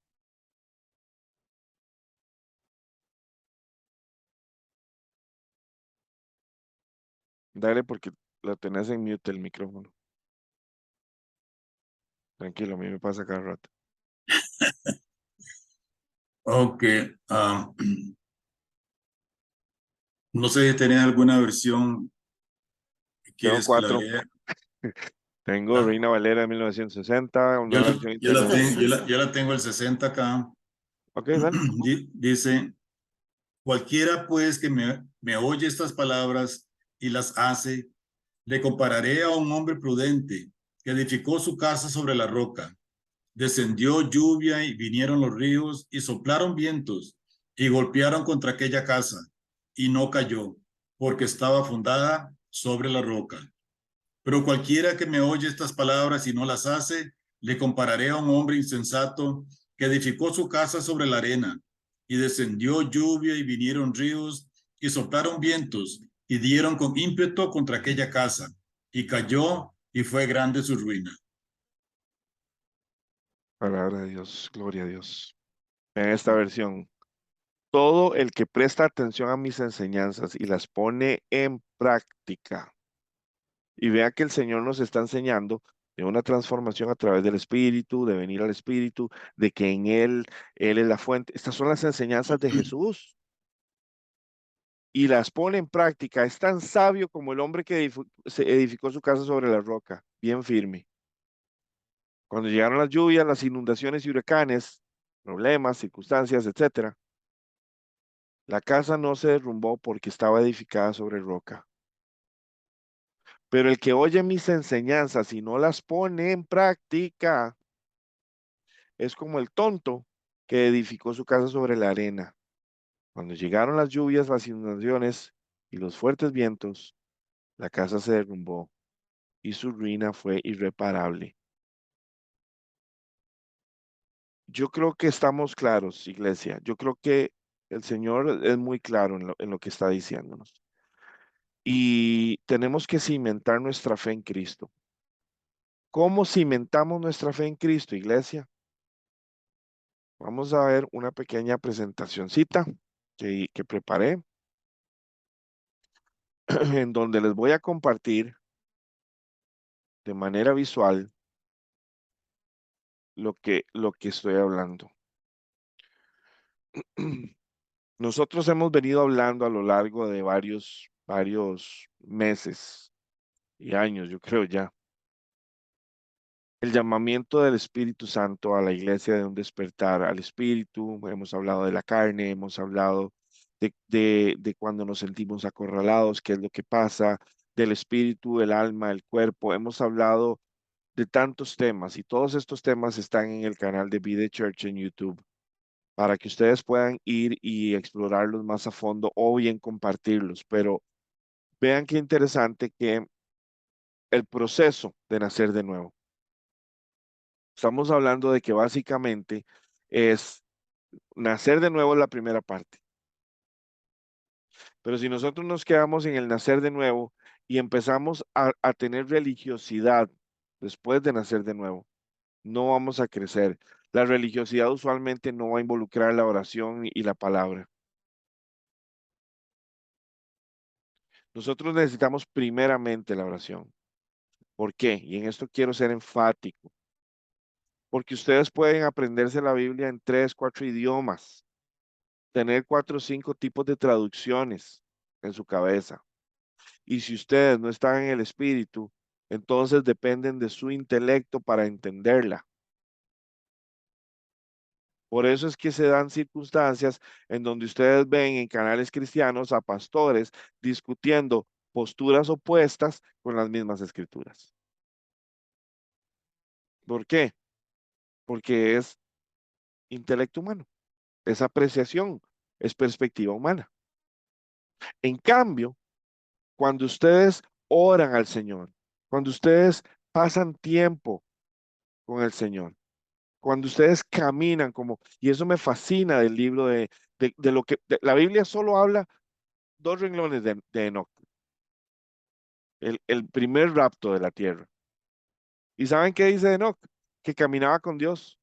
Dale porque lo tenés en mute el micrófono. Tranquilo, a mí me pasa cada rato. Ok. No sé si tenés alguna versión que Tengo quieres que la 4. lea. Tengo Reina Valera de 1960, Yo, una versión yo la internacional. tengo, yo la tengo el 60 acá. Ok, dale. Dice, cualquiera pues que me oye estas palabras y las hace, le compararé a un hombre prudente que edificó su casa sobre la roca. Descendió lluvia y vinieron los ríos y soplaron vientos y golpearon contra aquella casa, y no cayó, porque estaba fundada sobre la roca. Pero cualquiera que me oye estas palabras y no las hace, le compararé a un hombre insensato que edificó su casa sobre la arena, y descendió lluvia y vinieron ríos y soplaron vientos y dieron con ímpetu contra aquella casa, y cayó y fue grande su ruina. Palabra de Dios, gloria a Dios. En esta versión, todo el que presta atención a mis enseñanzas y las pone en práctica. Y vea que el Señor nos está enseñando de una transformación a través del Espíritu, de venir al Espíritu, de que en Él es la fuente. Estas son las enseñanzas de Jesús. Y las pone en práctica. Es tan sabio como el hombre que se edificó su casa sobre la roca, bien firme. Cuando llegaron las lluvias, las inundaciones y huracanes, problemas, circunstancias, etcétera, la casa no se derrumbó porque estaba edificada sobre roca. Pero el que oye mis enseñanzas y no las pone en práctica es como el tonto que edificó su casa sobre la arena. Cuando llegaron las lluvias, las inundaciones y los fuertes vientos, la casa se derrumbó y su ruina fue irreparable. Yo creo que estamos claros, iglesia. Yo creo que el Señor es muy claro en lo que está diciéndonos. Y tenemos que cimentar nuestra fe en Cristo. ¿Cómo cimentamos nuestra fe en Cristo, iglesia? Vamos a ver una pequeña presentacioncita que preparé, en donde les voy a compartir de manera visual lo que estoy hablando. Nosotros hemos venido hablando a lo largo de varios meses y años, yo creo ya, el llamamiento del Espíritu Santo a la iglesia de un despertar al Espíritu. Hemos hablado de la carne, hemos hablado de cuando nos sentimos acorralados, qué es lo que pasa, del Espíritu, el alma, el cuerpo. Hemos hablado de tantos temas y todos estos temas están en el canal de Be The Church en YouTube para que ustedes puedan ir y explorarlos más a fondo o bien compartirlos. Pero vean qué interesante que el proceso de nacer de nuevo. Estamos hablando de que básicamente es nacer de nuevo es la primera parte. Pero si nosotros nos quedamos en el nacer de nuevo y empezamos a tener religiosidad después de nacer de nuevo, no vamos a crecer. La religiosidad usualmente no va a involucrar la oración y la palabra. Nosotros necesitamos primeramente la oración. ¿Por qué? Y en esto quiero ser enfático. Porque ustedes pueden aprenderse la Biblia en 3, 4 idiomas, tener 4 o 5 tipos de traducciones en su cabeza. Y si ustedes no están en el espíritu, entonces dependen de su intelecto para entenderla. Por eso es que se dan circunstancias en donde ustedes ven en canales cristianos a pastores discutiendo posturas opuestas con las mismas escrituras. ¿Por qué? Porque es intelecto humano, es apreciación, es perspectiva humana. En cambio, cuando ustedes oran al Señor, cuando ustedes pasan tiempo con el Señor, cuando ustedes caminan como, y eso me fascina del libro de lo que, la Biblia solo habla 2 renglones de Enoc, el primer rapto de la tierra. ¿Y saben qué dice Enoc? Que caminaba con Dios.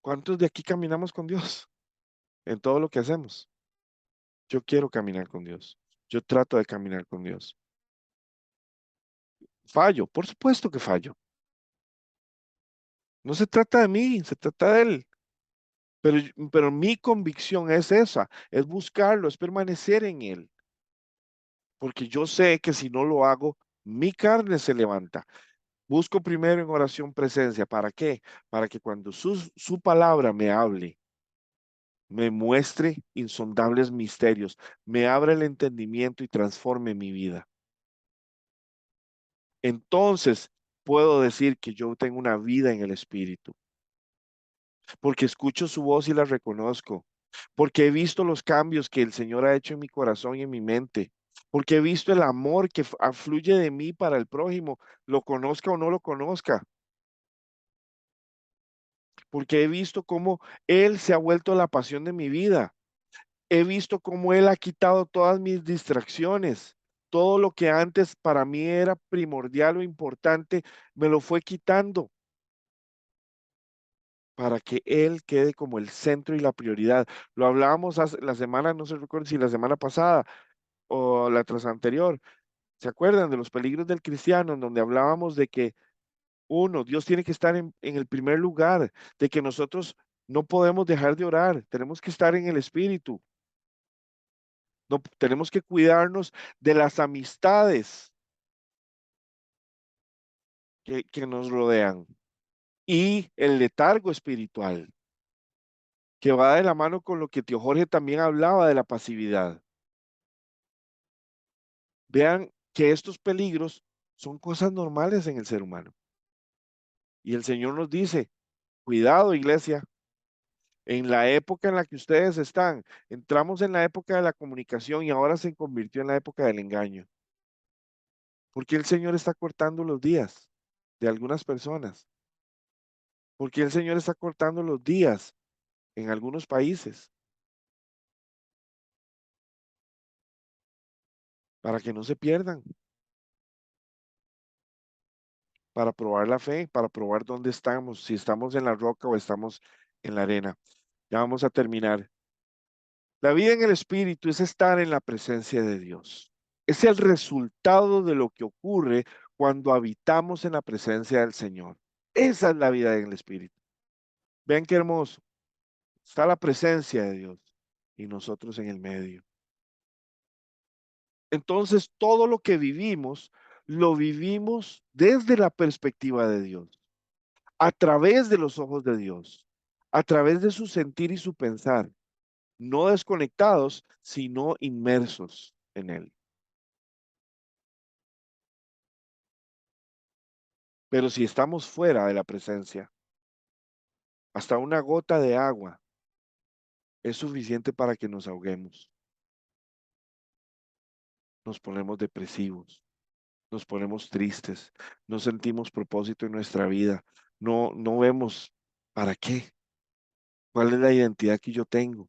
¿Cuántos de aquí caminamos con Dios en todo lo que hacemos? Yo quiero caminar con Dios. Yo trato de caminar con Dios. Fallo, por supuesto que fallo. No se trata de mí, se trata de Él. Pero mi convicción es esa, es buscarlo, es permanecer en Él. Porque yo sé que si no lo hago, mi carne se levanta. Busco primero en oración presencia. ¿Para qué? Para que cuando su palabra me hable, me muestre insondables misterios, me abra el entendimiento y transforme mi vida. Entonces puedo decir que yo tengo una vida en el Espíritu. porque escucho su voz y la reconozco, porque he visto los cambios que el Señor ha hecho en mi corazón y en mi mente, porque he visto el amor que afluye de mí para el prójimo, lo conozca o no lo conozca, porque he visto cómo Él se ha vuelto la pasión de mi vida. He visto cómo Él ha quitado todas mis distracciones. Todo lo que antes para mí era primordial o importante, me lo fue quitando para que Él quede como el centro y la prioridad. Lo hablábamos la semana, no se recuerda si la semana pasada o la tras anterior. ¿Se acuerdan de los peligros del cristiano en donde hablábamos de que uno, Dios tiene que estar en el primer lugar, de que nosotros no podemos dejar de orar, tenemos que estar en el Espíritu. No, tenemos que cuidarnos de las amistades que nos rodean y el letargo espiritual, que va de la mano con lo que tío Jorge también hablaba de la pasividad. Vean que estos peligros son cosas normales en el ser humano. Y el Señor nos dice, cuidado iglesia, en la época en la que ustedes están, entramos en la época de la comunicación y ahora se convirtió en la época del engaño. Porque el Señor está cortando los días de algunas personas. Porque el Señor está cortando los días en algunos países para que no se pierdan, para probar la fe, para probar dónde estamos, si estamos en la roca o estamos en la arena. Ya vamos a terminar. La vida en el Espíritu es estar en la presencia de Dios. Es el resultado de lo que ocurre cuando habitamos en la presencia del Señor. Esa es la vida en el Espíritu. Vean qué hermoso. Está la presencia de Dios y nosotros en el medio. Entonces, todo lo que vivimos, lo vivimos desde la perspectiva de Dios, a través de los ojos de Dios, a través de su sentir y su pensar, no desconectados, sino inmersos en Él. Pero si estamos fuera de la presencia, hasta una gota de agua es suficiente para que nos ahoguemos, nos ponemos depresivos, nos ponemos tristes, no sentimos propósito en nuestra vida, no vemos para qué, cuál es la identidad que yo tengo.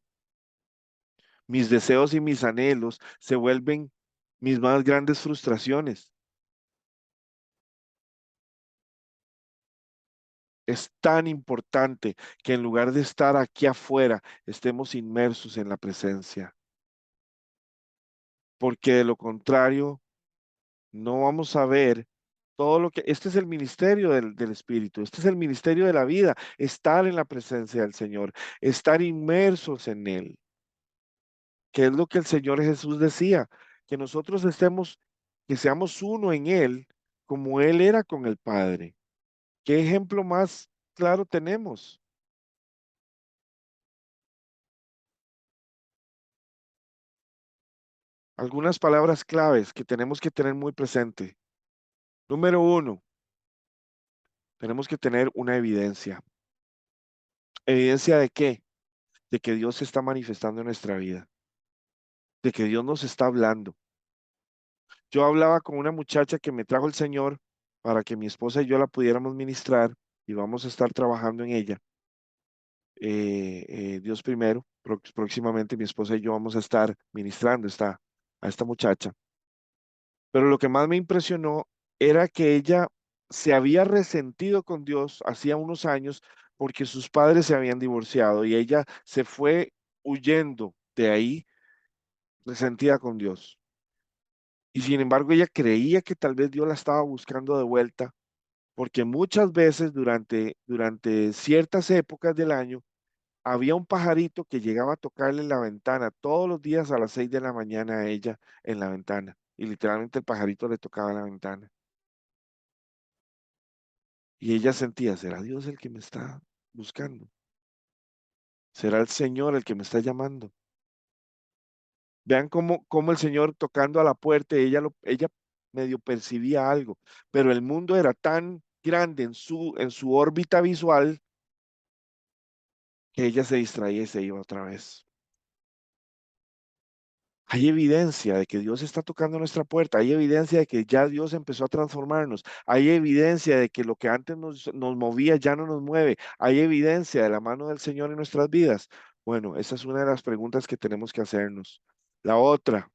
Mis deseos y mis anhelos se vuelven mis más grandes frustraciones. Es tan importante que en lugar de estar aquí afuera, estemos inmersos en la presencia, porque de lo contrario, no vamos a ver todo lo que, este es el ministerio del Espíritu, este es el ministerio de la vida, estar en la presencia del Señor, estar inmersos en Él, que es lo que el Señor Jesús decía, que nosotros estemos, que seamos uno en Él, como Él era con el Padre. ¿Qué ejemplo más claro tenemos? Algunas palabras claves que tenemos que tener muy presente. Número uno, tenemos que tener una evidencia. ¿Evidencia de qué? De que Dios se está manifestando en nuestra vida, de que Dios nos está hablando. Yo hablaba con una muchacha que me trajo el Señor para que mi esposa y yo la pudiéramos ministrar y vamos a estar trabajando en ella. Dios primero, próximamente mi esposa y yo vamos a estar ministrando a esta muchacha. Pero lo que más me impresionó era que ella se había resentido con Dios hacía unos años porque sus padres se habían divorciado y ella se fue huyendo de ahí resentida con Dios. Y sin embargo, ella creía que tal vez Dios la estaba buscando de vuelta, porque muchas veces durante ciertas épocas del año había un pajarito que llegaba a tocarle la ventana todos los días a las 6 de la mañana a ella en la ventana. Y literalmente el pajarito le tocaba la ventana. Y ella sentía, ¿será Dios el que me está buscando? ¿Será el Señor el que me está llamando? Vean cómo el Señor tocando a la puerta, ella medio percibía algo, pero el mundo era tan grande en su órbita visual que ella se distraía y se iba otra vez. Hay evidencia de que Dios está tocando nuestra puerta. Hay evidencia de que ya Dios empezó a transformarnos. Hay evidencia de que lo que antes nos movía ya no nos mueve. Hay evidencia de la mano del Señor en nuestras vidas. Bueno, esa es una de las preguntas que tenemos que hacernos. La otra,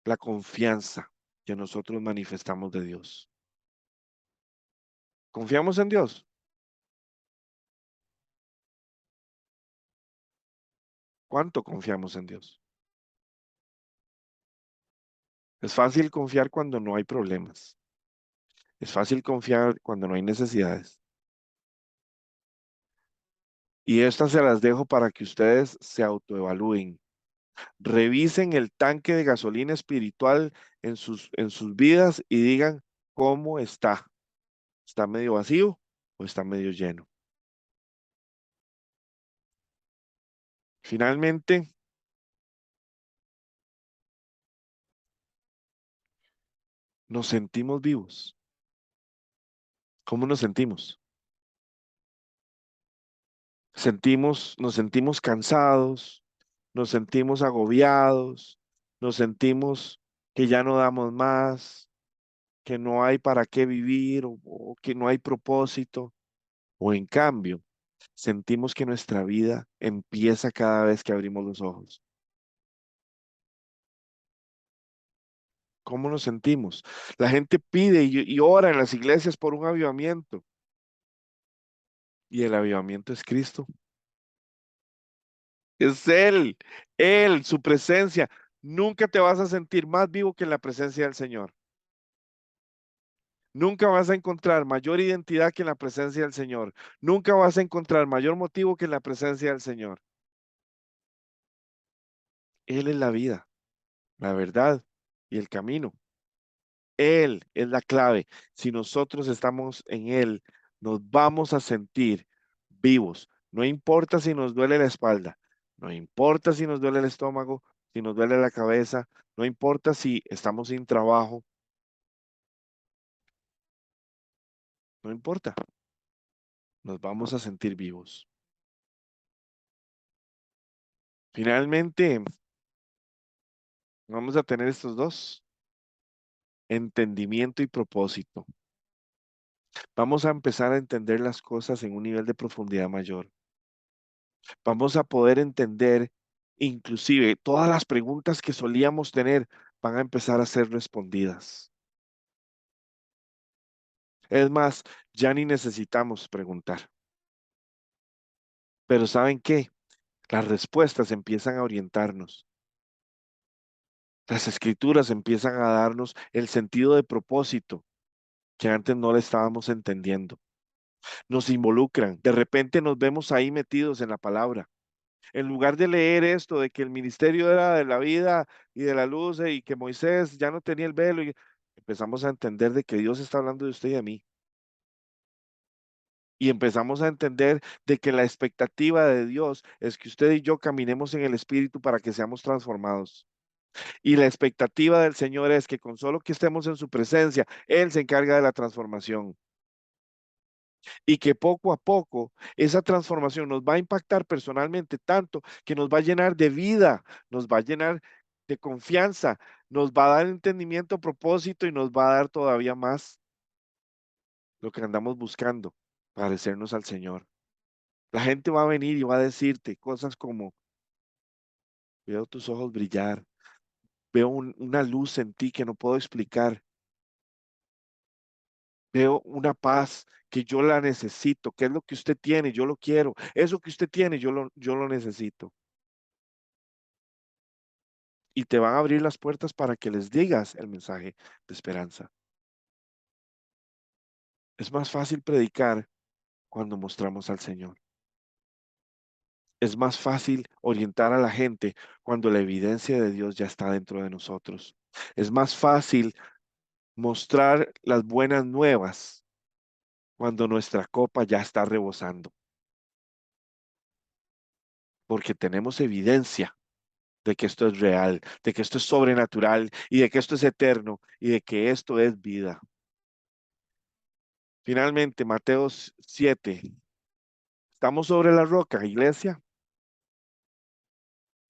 la confianza que nosotros manifestamos de Dios. ¿Confiamos en Dios? ¿Cuánto confiamos en Dios? Es fácil confiar cuando no hay problemas. Es fácil confiar cuando no hay necesidades. Y estas se las dejo para que ustedes se autoevalúen. Revisen el tanque de gasolina espiritual en sus vidas y digan cómo está. ¿Está medio vacío o está medio lleno? Finalmente, nos sentimos vivos. ¿Cómo nos sentimos? Nos sentimos cansados, nos sentimos agobiados, nos sentimos que ya no damos más, que no hay para qué vivir o que no hay propósito. O en cambio, sentimos que nuestra vida empieza cada vez que abrimos los ojos. ¿Cómo nos sentimos? La gente pide y ora en las iglesias por un avivamiento. Y el avivamiento es Cristo. Es Él, su presencia. Nunca te vas a sentir más vivo que en la presencia del Señor. Nunca vas a encontrar mayor identidad que en la presencia del Señor. Nunca vas a encontrar mayor motivo que en la presencia del Señor. Él es la vida, la verdad y el camino. Él es la clave. Si nosotros estamos en Él, nos vamos a sentir vivos. No importa si nos duele la espalda, no importa si nos duele el estómago, si nos duele la cabeza, no importa si estamos sin trabajo, no importa, nos vamos a sentir vivos. Finalmente, vamos a tener estos dos, entendimiento y propósito. Vamos a empezar a entender las cosas en un nivel de profundidad mayor. Vamos a poder entender, inclusive todas las preguntas que solíamos tener van a empezar a ser respondidas. Es más, ya ni necesitamos preguntar. Pero ¿saben qué? Las respuestas empiezan a orientarnos. Las escrituras empiezan a darnos el sentido de propósito que antes no le estábamos entendiendo. Nos involucran. De repente nos vemos ahí metidos en la palabra. En lugar de leer esto, de que el ministerio era de la vida y de la luz y que Moisés ya no tenía el velo, y empezamos a entender de que Dios está hablando de usted y de mí. Y empezamos a entender de que la expectativa de Dios es que usted y yo caminemos en el Espíritu para que seamos transformados. Y la expectativa del Señor es que con solo que estemos en su presencia, Él se encarga de la transformación. Y que poco a poco esa transformación nos va a impactar personalmente tanto que nos va a llenar de vida, nos va a llenar de confianza, nos va a dar entendimiento, propósito y nos va a dar todavía más lo que andamos buscando, parecernos al Señor. La gente va a venir y va a decirte cosas como, veo tus ojos brillar, veo una luz en ti que no puedo explicar, veo una paz que yo la necesito, que es lo que usted tiene, yo lo quiero, eso que usted tiene, yo lo necesito. Y te van a abrir las puertas para que les digas el mensaje de esperanza. Es más fácil predicar cuando mostramos al Señor. Es más fácil orientar a la gente cuando la evidencia de Dios ya está dentro de nosotros. Es más fácil mostrar las buenas nuevas cuando nuestra copa ya está rebosando, porque tenemos evidencia de que esto es real, de que esto es sobrenatural y de que esto es eterno y de que esto es vida. Finalmente, Mateo 7. Estamos sobre la roca, iglesia.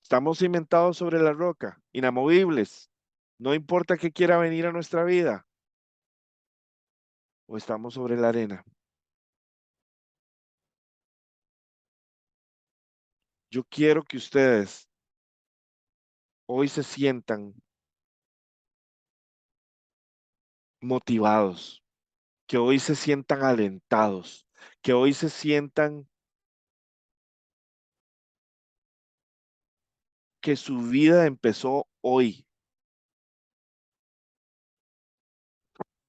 Estamos cimentados sobre la roca, inamovibles. No importa qué quiera venir a nuestra vida. O estamos sobre la arena. Yo quiero que ustedes hoy se sientan motivados, que hoy se sientan alentados, que hoy se sientan que su vida empezó hoy.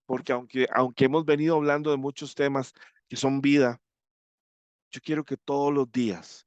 Porque aunque hemos venido hablando de muchos temas que son vida, yo quiero que todos los días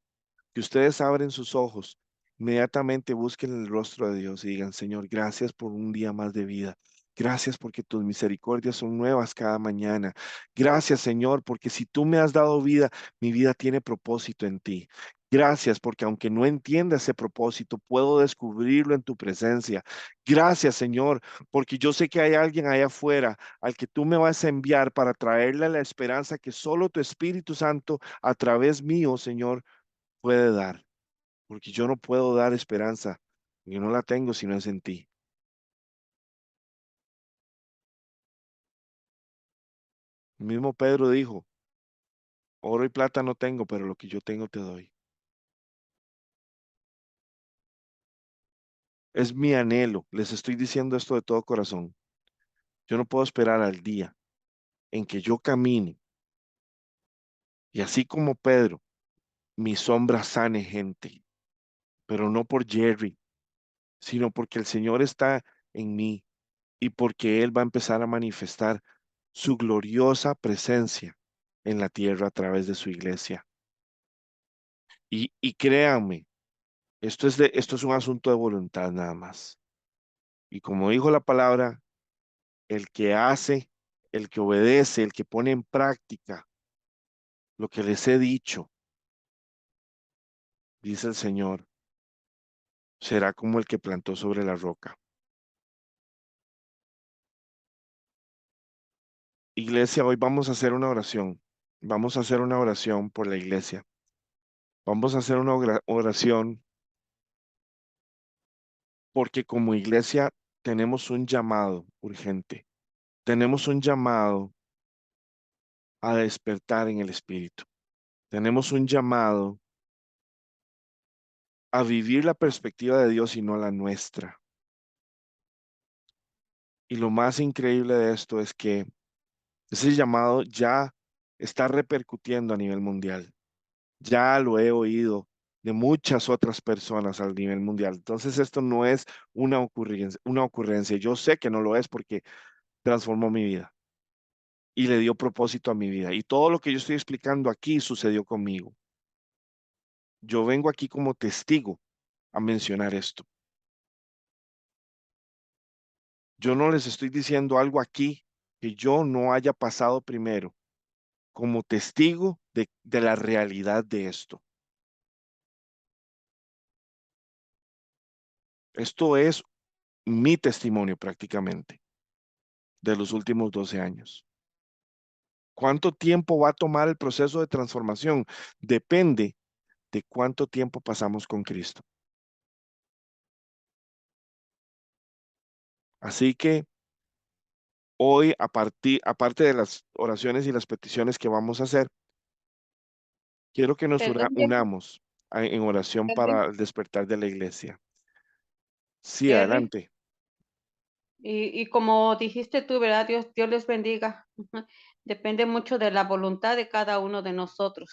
que ustedes abren sus ojos, inmediatamente busquen el rostro de Dios y digan, Señor, gracias por un día más de vida. Gracias porque tus misericordias son nuevas cada mañana. Gracias, Señor, porque si tú me has dado vida, mi vida tiene propósito en ti. Gracias porque aunque no entienda ese propósito, puedo descubrirlo en tu presencia. Gracias, Señor, porque yo sé que hay alguien allá afuera al que tú me vas a enviar para traerle la esperanza que solo tu Espíritu Santo a través mío, Señor, puede dar, porque yo no puedo dar esperanza, yo no la tengo si no es en ti. El mismo Pedro dijo, oro y plata no tengo, pero lo que yo tengo te doy. Es mi anhelo, les estoy diciendo esto de todo corazón. Yo no puedo esperar al día en que yo camine y así como Pedro, mi sombra sane gente, pero no por Jerry, sino porque el Señor está en mí y porque Él va a empezar a manifestar su gloriosa presencia en la tierra a través de su iglesia. Y créanme, esto es un asunto de voluntad nada más. Y como dijo la palabra, el que hace, el que obedece, el que pone en práctica lo que les he dicho, dice el Señor, será como el que plantó sobre la roca. Iglesia, hoy vamos a hacer una oración. Vamos a hacer una oración por la iglesia. Vamos a hacer una oración porque como iglesia tenemos un llamado urgente. Tenemos un llamado a despertar en el espíritu. Tenemos un llamado a vivir la perspectiva de Dios y no la nuestra. Y lo más increíble de esto es que ese llamado ya está repercutiendo a nivel mundial. Ya lo he oído de muchas otras personas a nivel mundial. Entonces esto no es una ocurrencia, una ocurrencia. Yo sé que no lo es porque transformó mi vida y le dio propósito a mi vida. Y todo lo que yo estoy explicando aquí sucedió conmigo. Yo vengo aquí como testigo a mencionar esto. Yo no les estoy diciendo algo aquí que yo no haya pasado primero como testigo de la realidad de esto. Esto es mi testimonio prácticamente de los últimos 12 años. ¿Cuánto tiempo va a tomar el proceso de transformación? Depende de cuánto tiempo pasamos con Cristo. Así que hoy, aparte de las oraciones y las peticiones que vamos a hacer, quiero que nos Perdón, unamos en oración Jerry, para el despertar de la iglesia. Sí, Jerry, adelante. y como dijiste tú, ¿verdad? Dios les bendiga. Ujú. Depende mucho de la voluntad de cada uno de nosotros.